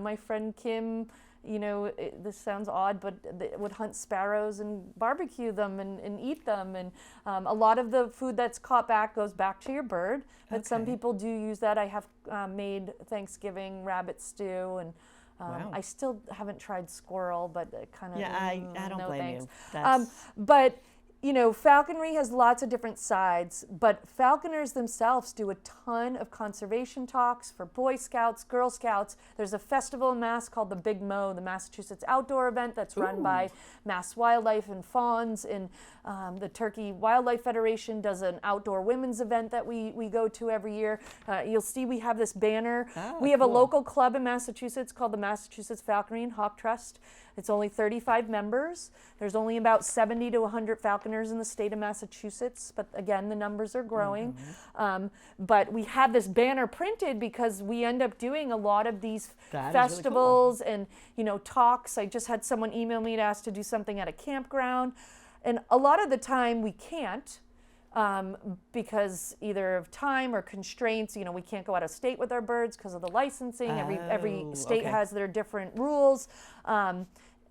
B: my friend Kim, this sounds odd, but would hunt sparrows and barbecue them and eat them. And a lot of the food that's caught back goes back to your bird, but some people do use that. I have made Thanksgiving rabbit stew, and I still haven't tried squirrel, but kind of.
A: Yeah, I don't blame
B: thanks.
A: you. That's...
B: But falconry has lots of different sides, but falconers themselves do a ton of conservation talks for Boy Scouts, Girl Scouts. There's a festival in Mass called the Big Mo, the Massachusetts outdoor event that's run by Mass Wildlife and Fawns, and the Turkey Wildlife Federation does an outdoor women's event that we go to every year. You'll see we have this banner. We have a local club in Massachusetts called the Massachusetts Falconry and Hawk Trust. It's only 35 members. There's only about 70 to 100 falconers in the state of Massachusetts, but again, the numbers are growing. But we have this banner printed because we end up doing a lot of these festivals and talks. I just had someone email me to ask to do something at a campground, and a lot of the time we can't. Because either of time or constraints, we can't go out of state with our birds because of the licensing. Every state has their different rules.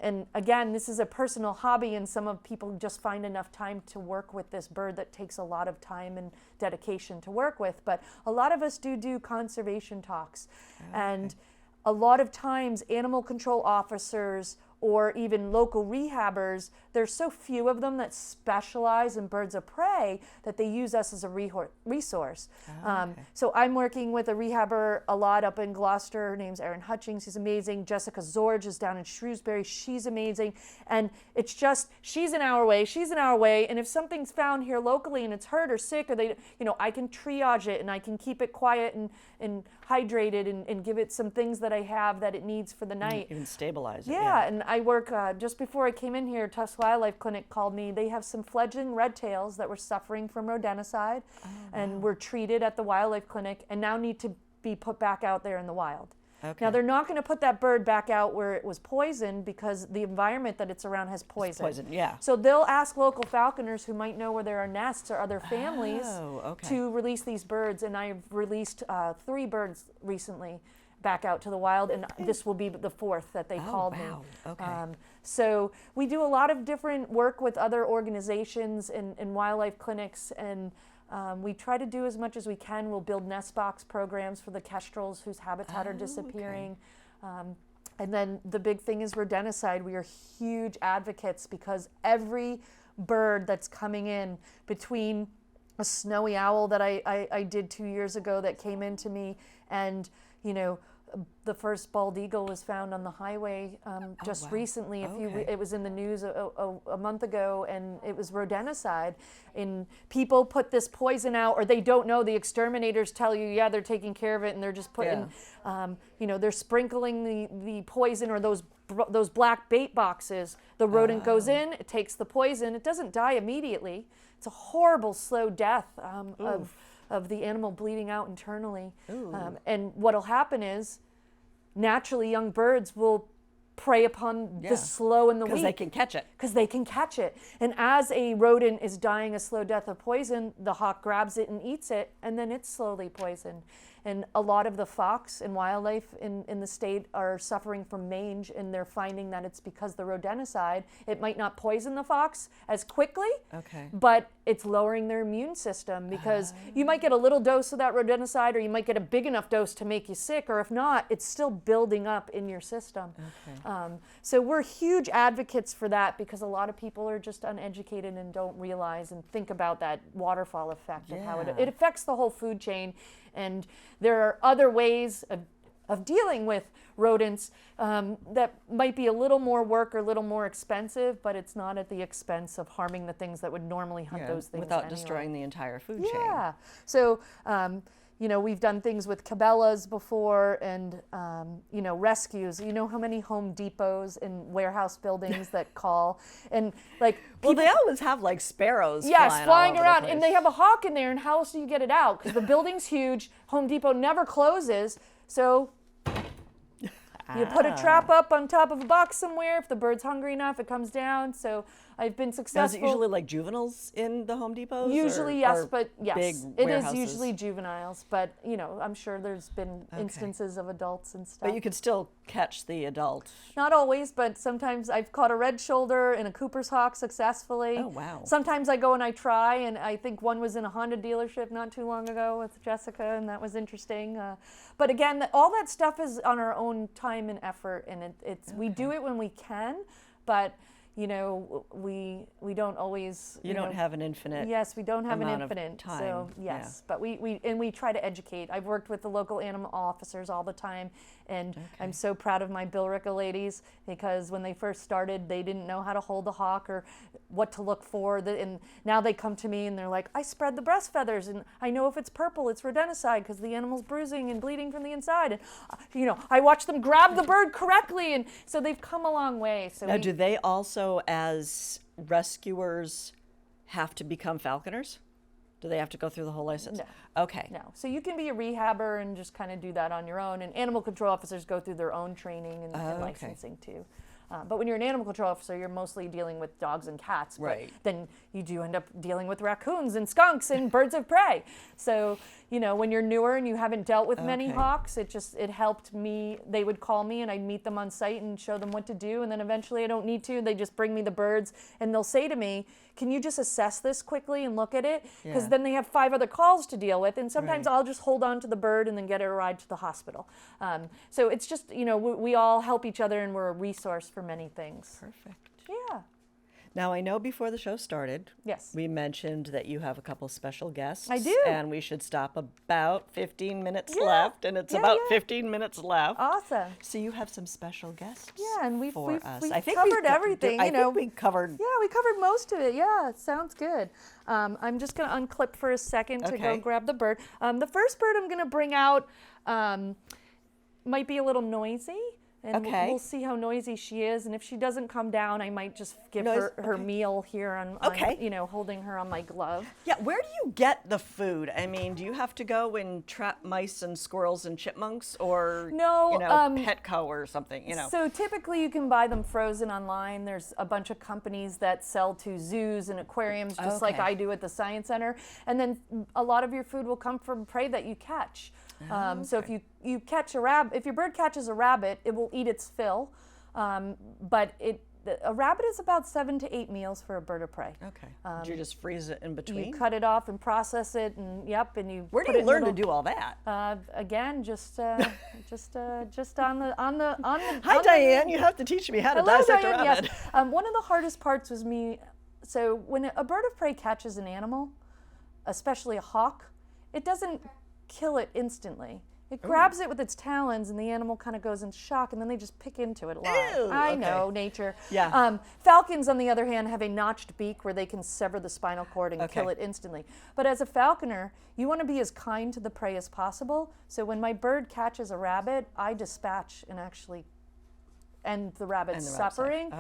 B: And again, this is a personal hobby, and some of people just find enough time to work with this bird that takes a lot of time and dedication to work with. But a lot of us do conservation talks. And a lot of times animal control officers or even local rehabbers, there's so few of them that specialize in birds of prey that they use us as a resource. So I'm working with a rehabber a lot up in Gloucester. Her name's Erin Hutchings. She's amazing. Jessica Zorge is down in Shrewsbury. She's amazing. And it's just, she's an hour away. And if something's found here locally and it's hurt or sick, or they, I can triage it and I can keep it quiet and hydrated and give it some things that I have that it needs for the night.
A: Even stabilize it.
B: Yeah, and I work, just before I came in here, Tufts Wildlife Clinic called me. They have some fledgling red tails that were suffering from rodenticide and were treated at the wildlife clinic and now need to be put back out there in the wild. Now, they're not going to put that bird back out where it was poisoned because the environment that it's around has poison.
A: It's poison, yeah.
B: So they'll ask local falconers who might know where there are nests or other families to release these birds. And I've released 3 birds recently back out to the wild, and this will be the 4th that they called me. So we do a lot of different work with other organizations and wildlife clinics, and we try to do as much as we can. We'll build nest box programs for the kestrels whose habitat are disappearing. And then the big thing is rodenticide. We are huge advocates because every bird that's coming in, between a snowy owl that I did 2 years ago that came into me, and the first bald eagle was found on the highway just recently. It was in the news a month ago, and it was rodenticide. And people put this poison out, or they don't know. The exterminators tell you, yeah, they're taking care of it, and they're just putting, they're sprinkling the poison, or those black bait boxes. The rodent goes in, it takes the poison. It doesn't die immediately. It's a horrible, slow death of the animal bleeding out internally. And what'll happen is, naturally young birds will prey upon the slow and the weak.
A: Because they can catch it.
B: Because they can catch it. And as a rodent is dying a slow death of poison, the hawk grabs it and eats it, and then it's slowly poisoned. And a lot of the fox and wildlife in the state are suffering from mange, and they're finding that it's because the rodenticide, it might not poison the fox as quickly, but it's lowering their immune system, because you might get a little dose of that rodenticide, or you might get a big enough dose to make you sick, or if not, it's still building up in your system. So we're huge advocates for that, because a lot of people are just uneducated and don't realize and think about that waterfall effect of how it affects the whole food chain. And there are other ways of dealing with rodents that might be a little more work or a little more expensive, but it's not at the expense of harming the things that would normally hunt those things
A: without
B: anyway.
A: destroying the entire food chain.
B: Yeah. So, you know, we've done things with cabela's before, and, you know, rescues. You know how many Home Depots and warehouse buildings that call? And, like,
A: well, they always have, like, sparrows
B: flying around. And they have a hawk in there, and how else do you get it out? Because the building's huge. Home Depot never closes. So you put a trap up on top of a box somewhere. If the bird's hungry enough, it comes down. So I've been successful.
A: Now, is it usually like juveniles in the Home Depots?
B: Usually, yes, but yes,
A: big
B: it
A: warehouses?
B: is usually juveniles. But you know, I'm sure there's been instances of adults and stuff.
A: But you could still catch the adult.
B: Not always, but sometimes I've caught a red shoulder and a Cooper's hawk successfully.
A: Oh, wow.
B: Sometimes I go and I try, and I think one was in a Honda dealership not too long ago with Jessica, and that was interesting. But again, all that stuff is on our own time and effort, and we do it when we can, but you know, we don't always.
A: You don't have an infinite.
B: Yes, we don't have an
A: amount
B: infinite.
A: of time.
B: So yes, but we try to educate. I've worked with the local animal officers all the time, and I'm so proud of my Billerica ladies, because when they first started, they didn't know how to hold a hawk or what to look for. And now they come to me and they're like, I spread the breast feathers, and I know if it's purple, it's rodenticide, because the animal's bruising and bleeding from the inside. And you know, I watch them grab the bird correctly, and so they've come a long way. So
A: now, do they also, as rescuers, have to become falconers? Do they have to go through the whole license?
B: No.
A: Okay.
B: No. So you can be a rehabber and just kind of do that on your own. And animal control officers go through their own training and licensing too. But when you're an animal control officer, you're mostly dealing with dogs and cats.
A: Right.
B: But then you do end up dealing with raccoons and skunks and birds of prey. So, you know, when you're newer and you haven't dealt with many hawks, it helped me. They would call me and I'd meet them on site and show them what to do. And then eventually I don't need to. They just bring me the birds and they'll say to me, can you just assess this quickly and look at it? Because then they have 5 other calls to deal with. And sometimes I'll just hold on to the bird and then get a ride to the hospital. So it's just, you know, we all help each other and we're a resource for many things.
A: Perfect.
B: Yeah.
A: Now, I know before the show started,
B: Yes.
A: we mentioned that you have a couple special guests.
B: I do.
A: And we should stop about 15 minutes left, and it's about 15 minutes left.
B: Awesome.
A: So you have some special guests
B: Yeah, and we've
A: I think
B: covered everything.
A: I think we covered.
B: Yeah, we covered most of it. Yeah, it sounds good. I'm just going to unclip for a second to go grab the bird. The first bird I'm going to bring out might be a little noisy. And we'll see how noisy she is. And if she doesn't come down, I might just give her meal here on, you know, holding her on my glove.
A: Yeah, where do you get the food? I mean, do you have to go and trap mice and squirrels and chipmunks, or
B: no,
A: you know, Petco or something, you know?
B: So typically you can buy them frozen online. There's a bunch of companies that sell to zoos and aquariums, just like I do at the Science Center. And then a lot of your food will come from prey that you catch. So if you catch a rabbit, if your bird catches a rabbit, it will eat its fill. But a rabbit is about 7 to 8 meals for a bird of prey.
A: Okay. Do you just freeze it in between?
B: You cut it off and process it, and and you.
A: Where do you learn to do all that?
B: Again, just on the.
A: Hi, Diane. You have to teach me how to dissect a rabbit.
B: Yes. One of the hardest parts was me. So when a bird of prey catches an animal, especially a hawk, it doesn't kill it instantly. It grabs it with its talons, and the animal kind of goes in shock, and then they just pick into it alive.
A: Ew,
B: I know, nature.
A: Yeah.
B: Falcons, on the other hand, have a notched beak where they can sever the spinal cord and kill it instantly. But as a falconer, you want to be as kind to the prey as possible. So when my bird catches a rabbit, I dispatch and actually end the rabbit's suffering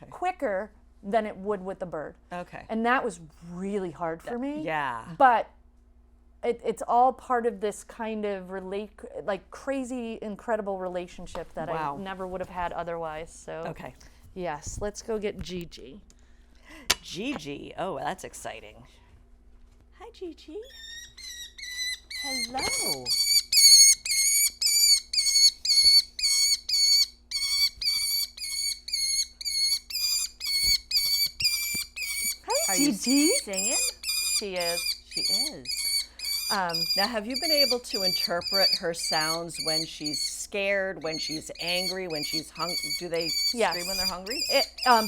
B: quicker than it would with the bird.
A: Okay.
B: And that was really hard for me.
A: Yeah.
B: But it's all part of this kind of like crazy, incredible relationship that
A: Wow.
B: I never would have had otherwise. So
A: Okay.
B: yes, let's go get Gigi.
A: Gigi. Oh, that's exciting. Hi, Gigi. Hello.
B: Hi,
A: Are you
B: Gigi.
A: singing?
B: She is.
A: She is. Now, have you been able to interpret her sounds when she's scared, when she's angry, when she's hungry? Do they
B: Yes.
A: scream when they're hungry?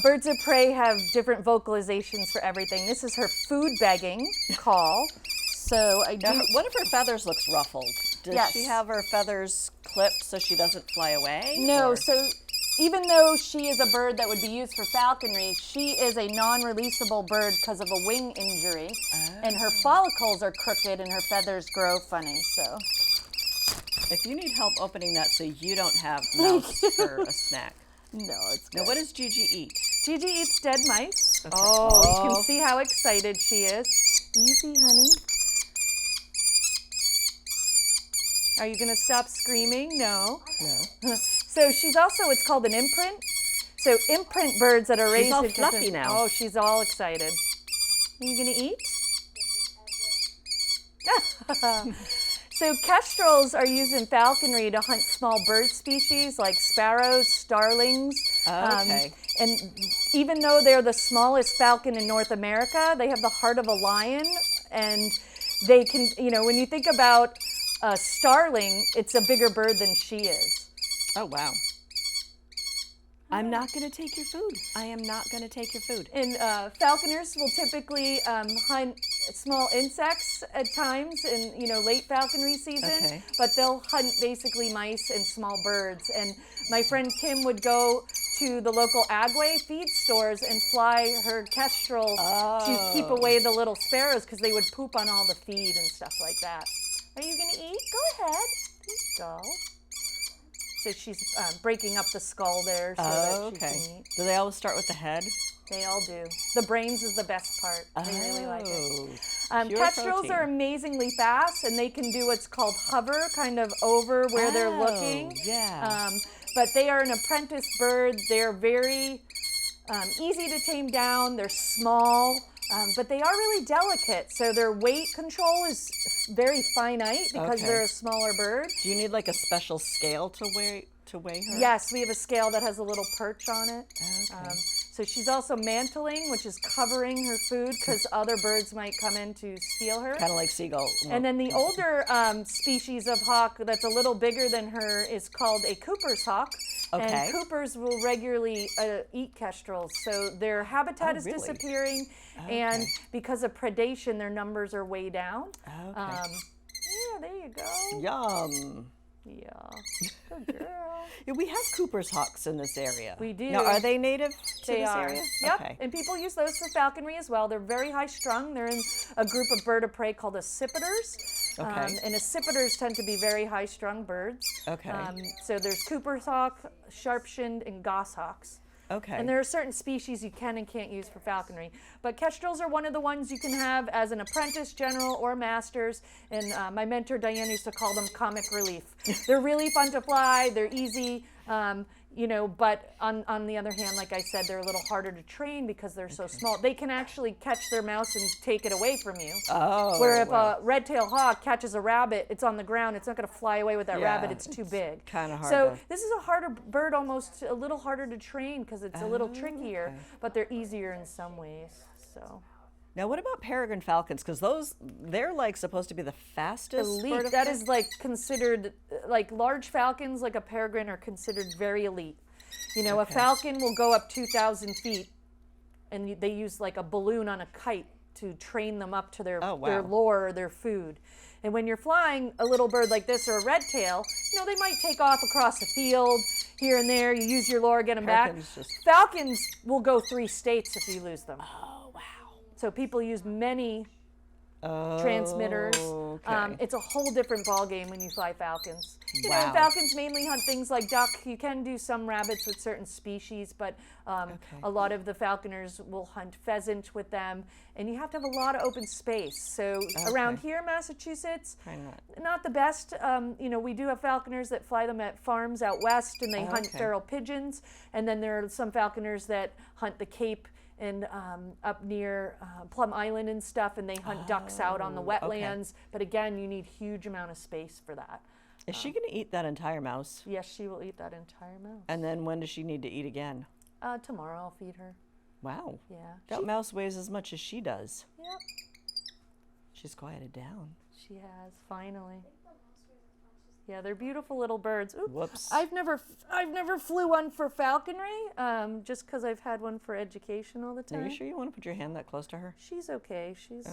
B: Birds of prey have different vocalizations for everything. This is her food begging call. So I do.
A: Now, one of her feathers looks ruffled. Does
B: Yes.
A: she have her feathers clipped so she doesn't fly away?
B: No,
A: or-
B: so even though she is a bird that would be used for falconry, she is a non-releasable bird because of a wing injury. And her follicles are crooked and her feathers grow funny, so.
A: If you need help opening that so you don't have mouse for a snack.
B: No, it's good.
A: Now, what does Gigi eat?
B: Gigi eats dead mice.
A: Okay.
B: Oh, you
A: Oh.
B: can see how excited she is. Easy, honey. Are you gonna stop screaming? No.
A: No.
B: So she's also, it's called an imprint. So imprint birds that are raised.
A: She's all
B: in different-
A: fluffy now.
B: Oh, she's all excited. Are you gonna eat? So kestrels are used in falconry to hunt small bird species like sparrows, starlings.
A: Okay.
B: And even though they're the smallest falcon in North America, they have the heart of a lion. And they can, when you think about a starling, it's a bigger bird than she is.
A: Oh, wow. I'm not going to take your food. I am not going to take your food.
B: And falconers will typically hunt small insects at times in late falconry season,
A: Okay.
B: but they'll hunt basically mice and small birds. And my friend Kim would go to the local Agway feed stores and fly her kestrel to keep away the little sparrows because they would poop on all the feed and stuff like that. Are you gonna eat? Go ahead. Please go. So she's breaking up the skull there so that she
A: Okay.
B: can eat.
A: Do they always start with the head?
B: They all do. The brains is the best part. They really like it.
A: Pure
B: Kestrels
A: protein.
B: are amazingly fast, and they can do what's called hover, kind of over where they're
A: Oh,
B: looking.
A: yeah.
B: But they are an apprentice bird. They're very easy to tame down. They're small, but they are really delicate. So their weight control is very finite because
A: Okay.
B: they're a smaller bird.
A: Do you need like a special scale to weigh her?
B: Yes, we have a scale that has a little perch on it.
A: Okay.
B: So she's also mantling, which is covering her food because other birds might come in to steal her.
A: Kind of like seagull.
B: And then the older species of hawk that's a little bigger than her is called a Cooper's hawk.
A: Okay.
B: And Coopers will regularly eat kestrels. So their habitat is
A: really?
B: disappearing. And because of predation, their numbers are way down.
A: Okay.
B: Yeah, there you go.
A: Yum.
B: Yeah. Good girl.
A: Yeah, we have Cooper's hawks in this area.
B: We do.
A: Now, are they native to
B: They
A: this
B: are.
A: area?
B: Yep.
A: Okay.
B: And people use those for falconry as well. They're very high strung. They're in a group of bird of prey called accipiters.
A: Okay.
B: And accipiters tend to be very high strung birds.
A: Okay.
B: So there's Cooper's hawk, sharp-shinned, and goshawks.
A: Okay.
B: And there are certain species you can and can't use for falconry. But kestrels are one of the ones you can have as an apprentice, general, or masters. And my mentor, Diane, used to call them comic relief. They're really fun to fly. They're easy. But on the other hand, like I said, they're a little harder to train because they're so small. They can actually catch their mouse and take it away from you.
A: Oh.
B: Where if
A: wow.
B: a red-tailed hawk catches a rabbit, it's on the ground. It's not going to fly away with that
A: Yeah,
B: rabbit. It's too big.
A: kinda hard
B: So
A: to-
B: this is a harder bird, almost a little harder to train because it's a little trickier,
A: okay.
B: but they're easier in some ways. So
A: Now, what about peregrine falcons? Because they're like supposed to be the fastest. bird
B: elite.
A: of
B: That
A: prey?
B: is like considered like large falcons, like a peregrine, are considered very elite. A falcon will go up 2,000 feet, and they use like a balloon on a kite to train them up to their
A: wow.
B: lure or their food. And when you're flying a little bird like this or a red tail, they might take off across the field here and there. You use your lure, get them
A: Pelicans
B: back.
A: just-
B: Falcons will go 3 states if you lose them.
A: Oh wow.
B: So people use many transmitters.
A: Okay.
B: It's a whole different ball game when you fly falcons. You know,
A: Wow.
B: falcons mainly hunt things like duck. You can do some rabbits with certain species, but a lot of the falconers will hunt pheasant with them, and you have to have a lot of open space. So around here, Massachusetts, not the best. You know, we do have falconers that fly them at farms out west, and they hunt feral pigeons, and then there are some falconers that hunt the Cape and up near Plum Island and stuff, and they hunt ducks out on the wetlands. But again, you need huge amount of space for that.
A: Is she going to eat that entire mouse?
B: Yes, she will eat that entire mouse.
A: And then when does she need to eat again?
B: Tomorrow I'll feed her.
A: Wow.
B: Yeah.
A: That mouse weighs as much as she does.
B: Yep.
A: She's quieted down.
B: She has, finally. Yeah, they're beautiful little birds. Oops.
A: Whoops.
B: I've never flew one for falconry, just because I've had one for education all the time.
A: Are you sure you want to put your hand that close to her?
B: She's okay. She's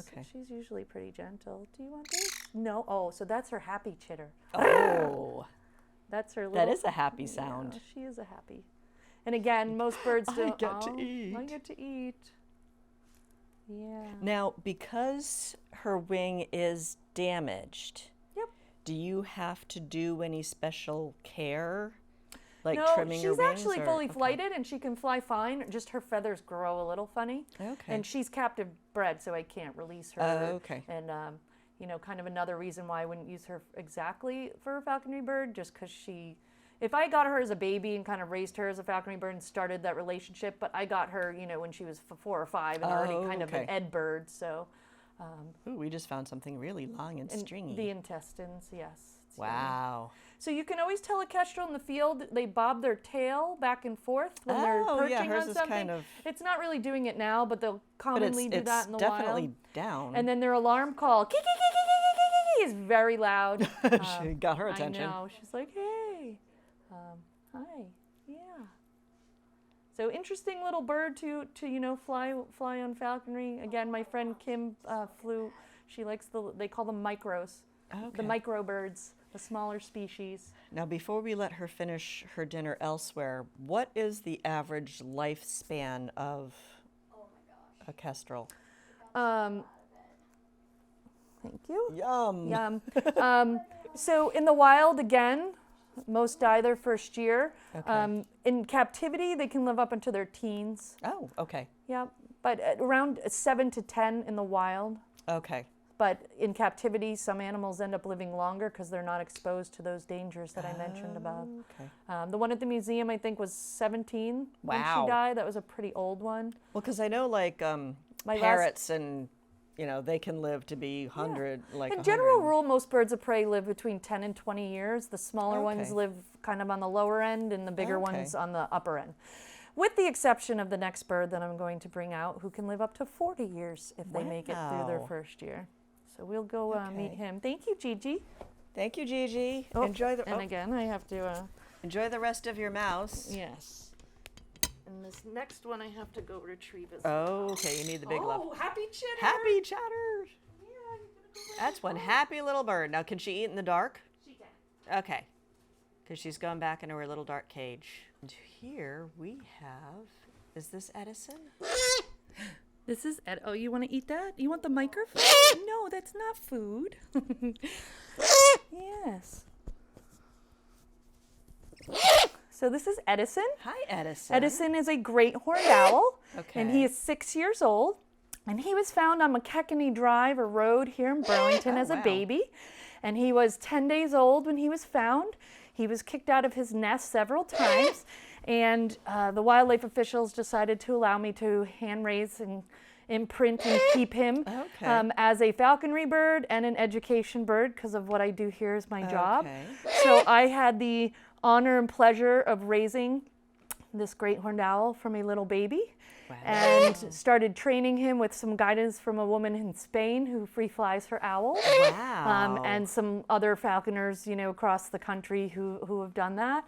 B: usually pretty gentle. Do you want this? No. Oh, so that's her happy chitter.
A: Oh.
B: That's her little.
A: That is a happy sound.
B: Yeah, she is a happy. And again, most birds don't.
A: I get to eat.
B: I get to eat. Yeah.
A: Now, because her wing is damaged, do you have to do any special care, like trimming her wings?
B: No, she's actually fully flighted, and she can fly fine. Just her feathers grow a little funny.
A: Okay.
B: And she's captive bred, so I can't release her.
A: Okay.
B: And you know, kind of another reason why I wouldn't use her exactly for a falconry bird, just because if I got her as a baby and kind of raised her as a falconry bird and started that relationship, but I got her, you know, when she was 4 or 5 and already kind of an ed bird, so.
A: Ooh, we just found something really long and stringy.
B: The intestines, yes.
A: Wow.
B: So you can always tell a kestrel in the field, they bob their tail back and forth when they're perching
A: hers
B: on
A: is
B: something.
A: kind of,
B: it's not really doing it now, but they'll commonly do that in the
A: it's
B: wild.
A: definitely down.
B: And then their alarm call, is very loud.
A: She got her attention.
B: I know. She's like, hey, hi, yeah. So interesting little bird to you know, fly on falconry. Again, my friend Kim flew. She likes they call them micros, the micro birds, the smaller species.
A: Now, before we let her finish her dinner elsewhere, what is the average lifespan of a kestrel?
B: Thank you.
A: Yum.
B: Yum. So in the wild, again, most die their first year.
A: Okay.
B: In captivity, they can live up into their teens.
A: Oh, okay.
B: Yeah, but at around 7 to 10 in the wild.
A: Okay.
B: But in captivity, some animals end up living longer because they're not exposed to those dangers that I mentioned about.
A: Okay.
B: The one at the museum, I think, was 17 when
A: Wow.
B: she died. That was a pretty old one.
A: Well, because I know, like, parrots and, you know, they can live to be 100, like
B: In
A: 100.
B: general rule, most birds of prey live between 10 and 20 years. The smaller ones
A: Okay.
B: live kind of on the lower end and the bigger ones on the upper end. With the exception of the next bird that I'm going to bring out, who can live up to 40 years if they make it through their
A: Wow.
B: first year. So we'll go meet him. Thank you, Gigi.
A: Thank you, Gigi.
B: Oh,
A: Enjoy the
B: and again, I have to...
A: enjoy the rest of your mouse.
B: Yes. And this next one I have to go retrieve as
A: Oh, okay. You need the big love.
B: Oh, happy chitter!
A: Happy chatter.
B: Yeah, you're gonna go right
A: That's one happy little bird. Now, can she eat in the dark?
B: She can.
A: Okay. Because she's going back into her little dark cage. And here we have, is this Edison?
B: This is Ed. Oh, you want to eat that? You want the microphone? No, that's not food. Yes. So this is Edison.
A: Hi, Edison.
B: Edison is a great horned owl,
A: Okay.
B: and he is 6 years old. And he was found on McKechnie Drive, a road here in Burlington, as a
A: wow.
B: baby. And he was 10 days old when he was found. He was kicked out of his nest several times. And the wildlife officials decided to allow me to hand raise and imprint and keep him as a falconry bird and an education bird because of what I do here is my job.
A: Okay.
B: So I had the honor and pleasure of raising this great horned owl from a little baby.
A: Wow.
B: And started training him with some guidance from a woman in Spain who free flies her owls.
A: Wow.
B: And some other falconers, you know, across the country who have done that.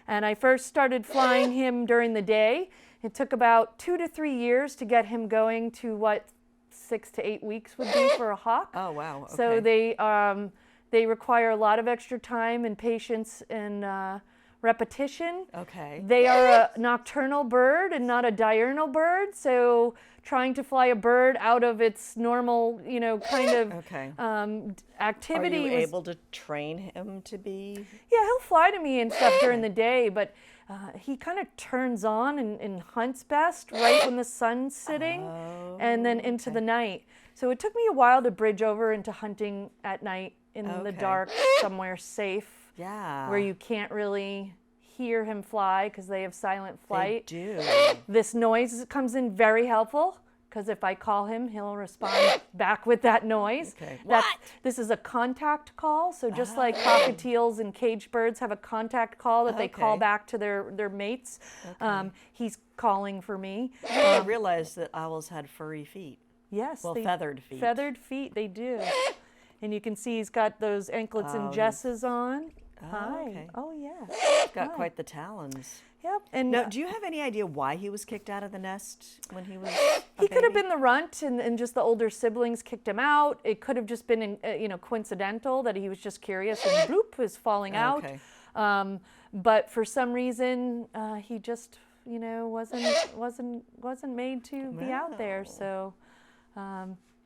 B: And I first started flying him during the day. It took about 2 to 3 years to get him going to what 6 to 8 weeks would be for a hawk.
A: Oh, wow. Okay.
B: So they require a lot of extra time and patience and repetition.
A: Okay.
B: They are a nocturnal bird and not a diurnal bird, so trying to fly a bird out of its normal, kind of
A: Okay.
B: activity.
A: Are you
B: was,
A: able to train him to be?
B: Yeah, he'll fly to me and stuff during the day, but he kind of turns on and hunts best right when the sun's sitting, and then into the night. So it took me a while to bridge over into hunting at night in the dark, somewhere safe.
A: Yeah.
B: Where you can't really hear him fly because they have silent flight.
A: They do.
B: This noise comes in very helpful because if I call him, he'll respond back with that noise.
A: Okay.
B: This is a contact call, so just like cockatiels and caged birds have a contact call that they call back to their mates, he's calling for me.
A: I didn't realize that owls had furry feet.
B: Yes.
A: Well, feathered feet.
B: Feathered feet, they do. And you can see he's got those anklets and jesses on. Hi.
A: Okay.
B: Oh, yeah.
A: He's got quite the talons.
B: Yep. And
A: Now, do you have any idea why he was kicked out of the nest when he was
B: he could have been the runt and just the older siblings kicked him out. It could have just been, coincidental that he was just curious and bloop was falling out.
A: Okay.
B: But for some reason, he just, wasn't made to be out there. So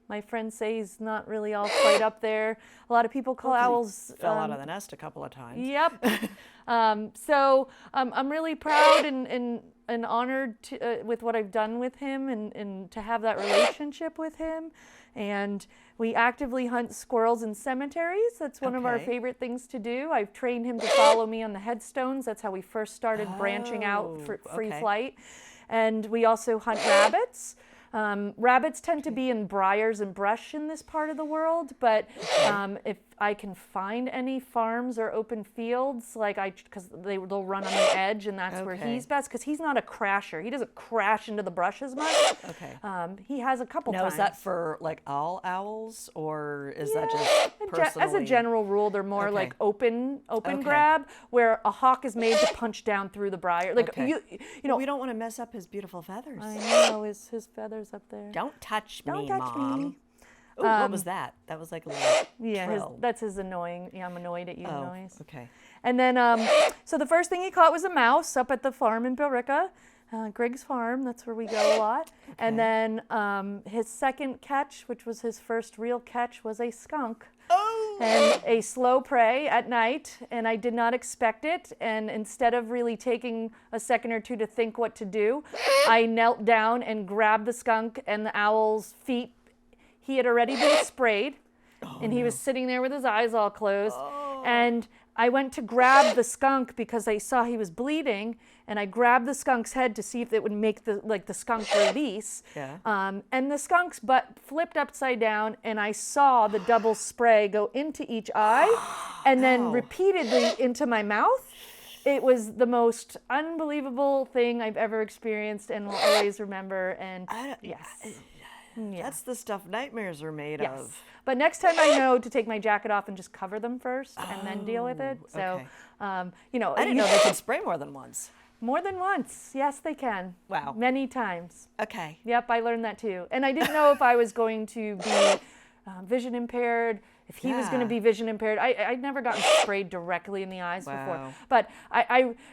B: my friends say he's not really all quite up there. A lot of people call owls...
A: Fell out of the nest a couple of times.
B: Yep. So I'm really proud and honored with what I've done with him and to have that relationship with him. And we actively hunt squirrels in cemeteries. That's one of our favorite things to do. I've trained him to follow me on the headstones. That's how we first started branching out for free flight. And we also hunt rabbits. Rabbits tend to be in briars and brush in this part of the world, but if I can find any farms or open fields, because they'll run on the edge, and that's where he's best, because he's not a crasher. He doesn't crash into the brush as much.
A: Okay.
B: He has a couple times.
A: Now, is that for all owls, or is that just personally?
B: As a general rule, they're more like open grab, where a hawk is made to punch down through the briar.
A: We don't want to mess up his beautiful feathers.
B: I know his feathers up there.
A: Don't touch me,
B: Don't touch
A: Mom.
B: me.
A: Ooh, what was that? That was like a little trill.
B: That's his annoying, I'm annoyed at you noise.
A: Okay.
B: And then, so the first thing he caught was a mouse up at the farm in Billerica, Greg's farm. That's where we go a lot. Okay. And then his second catch, which was his first real catch, was a skunk.
A: Oh!
B: And a slow prey at night, and I did not expect it. And instead of really taking a second or two to think what to do, I knelt down and grabbed the skunk and the owl's feet. He had already been sprayed, and he was sitting there with his eyes all closed. And I went to grab the skunk because I saw he was bleeding, and I grabbed the skunk's head to see if it would make the skunk release.
A: Yeah.
B: And the skunk's butt flipped upside down, and I saw the double spray go into each eye and then repeatedly into my mouth. It was the most unbelievable thing I've ever experienced and will always remember. And yes. Yeah.
A: That's the stuff nightmares are made of.
B: But next time I know to take my jacket off and just cover them first and then deal with it. So,
A: I didn't know they could spray more than once.
B: More than once. Yes, they can.
A: Wow.
B: Many times.
A: Okay.
B: Yep, I learned that too. And I didn't know if I was going to be vision impaired, if he was going to be vision impaired. I'd never gotten sprayed directly in the eyes before. But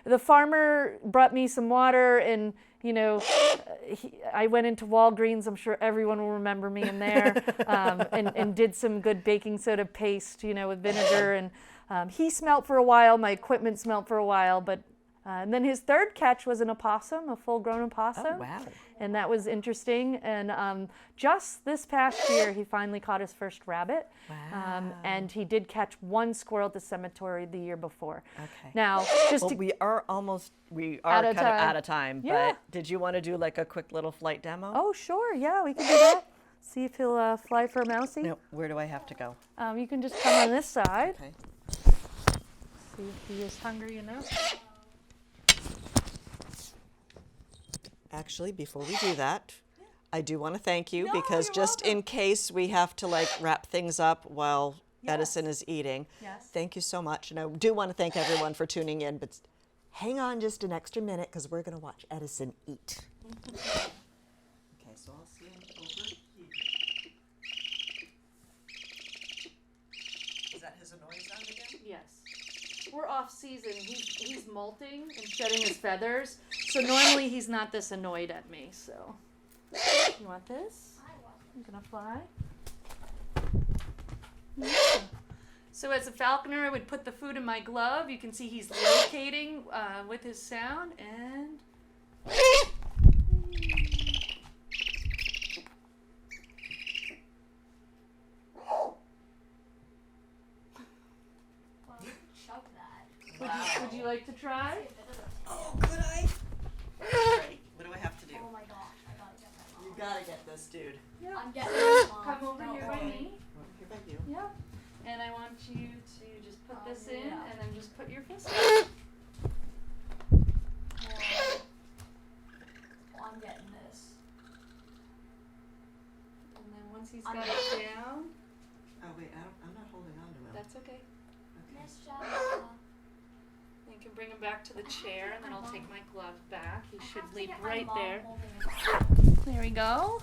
B: the farmer brought me some water, and I went into Walgreens. I'm sure everyone will remember me in there, and did some good baking soda paste, with vinegar. And he smelt for a while. My equipment smelt for a while, but and then his third catch was an opossum, a full-grown opossum.
A: Oh, wow.
B: And that was interesting. And just this past year, he finally caught his first rabbit.
A: Wow.
B: And he did catch one squirrel at the cemetery the year before.
A: Okay.
B: Now,
A: we are
B: out of
A: kind of out of time.
B: Yeah.
A: But did you want to do like a quick little flight demo?
B: Oh, sure. Yeah, we can do that. See if he'll fly for a mousey.
A: No, where do I have to go?
B: You can just come on this side.
A: Okay.
B: See if he is hungry enough.
A: Actually, before we do that, I do want to thank you because just in case we have to wrap things up while Edison is eating. Yes. Thank you so much. And I do want to thank everyone for tuning in, but hang on just an extra minute because we're going to watch Edison eat. Okay, so I'll stand over here. Is that his annoying sound again?
B: Yes. We're off season. He's molting and shedding his feathers. So normally he's not this annoyed at me. So you want this? I'm gonna fly. Yeah. So as a falconer, I would put the food in my glove. You can see he's locating with his sound and. Would you like to try?
A: Oh, could I? Alright, what do I have to do?
C: Oh my gosh, I gotta get my mom.
A: You gotta get this, dude.
B: Yeah.
C: I'm getting my mom.
B: Come over here by me.
A: Over here by you.
B: Yep. And I want you to just put this in
C: yeah.
B: and then just put your fist in.
C: Oh, I'm getting this.
B: And then once he's
C: I'm
B: got
C: not-
B: it down,
A: Oh wait, I'm not holding on to him.
B: that's okay.
A: Okay.
C: Miss Jessica.
B: You can bring him back to the chair and then I'll take my glove back. He
C: I
B: should
C: have to
B: leave
C: get my
B: right
C: mom
B: there.
C: holding it.
B: There we go.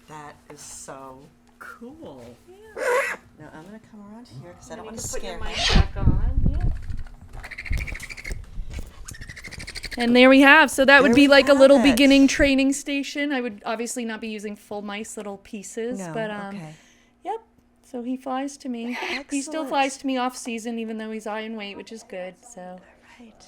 A: That is so cool.
B: Yeah.
A: Now I'm gonna come around here because I don't
B: You
A: want
B: need
A: to
B: to put your
A: scare
B: mic
A: him.
B: back on. Yeah. And there we have. So that would
A: There
B: be
A: we
B: like a
A: have
B: little
A: it.
B: beginning training station. I would obviously not be using full mice, little pieces,
A: No,
B: but
A: okay.
B: yep. So he flies to me. He still
A: Excellent.
B: flies to me off season, even though he's iron weight, which is good. So
A: Right.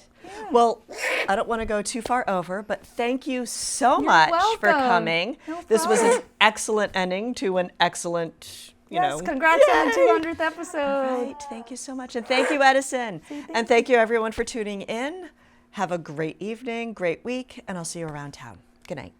A: Well, I don't want to go too far over, but thank you so
B: You're
A: much for
B: welcome.
A: coming.
B: No
A: This was an
B: problem.
A: excellent ending to an excellent,
B: yes, congrats on the
A: Yay!
B: 200th episode.
A: Right. Thank you so much. And thank you, Edison. And thank you, everyone, for tuning in. Have a great evening, great week, and I'll see you around town. Good night.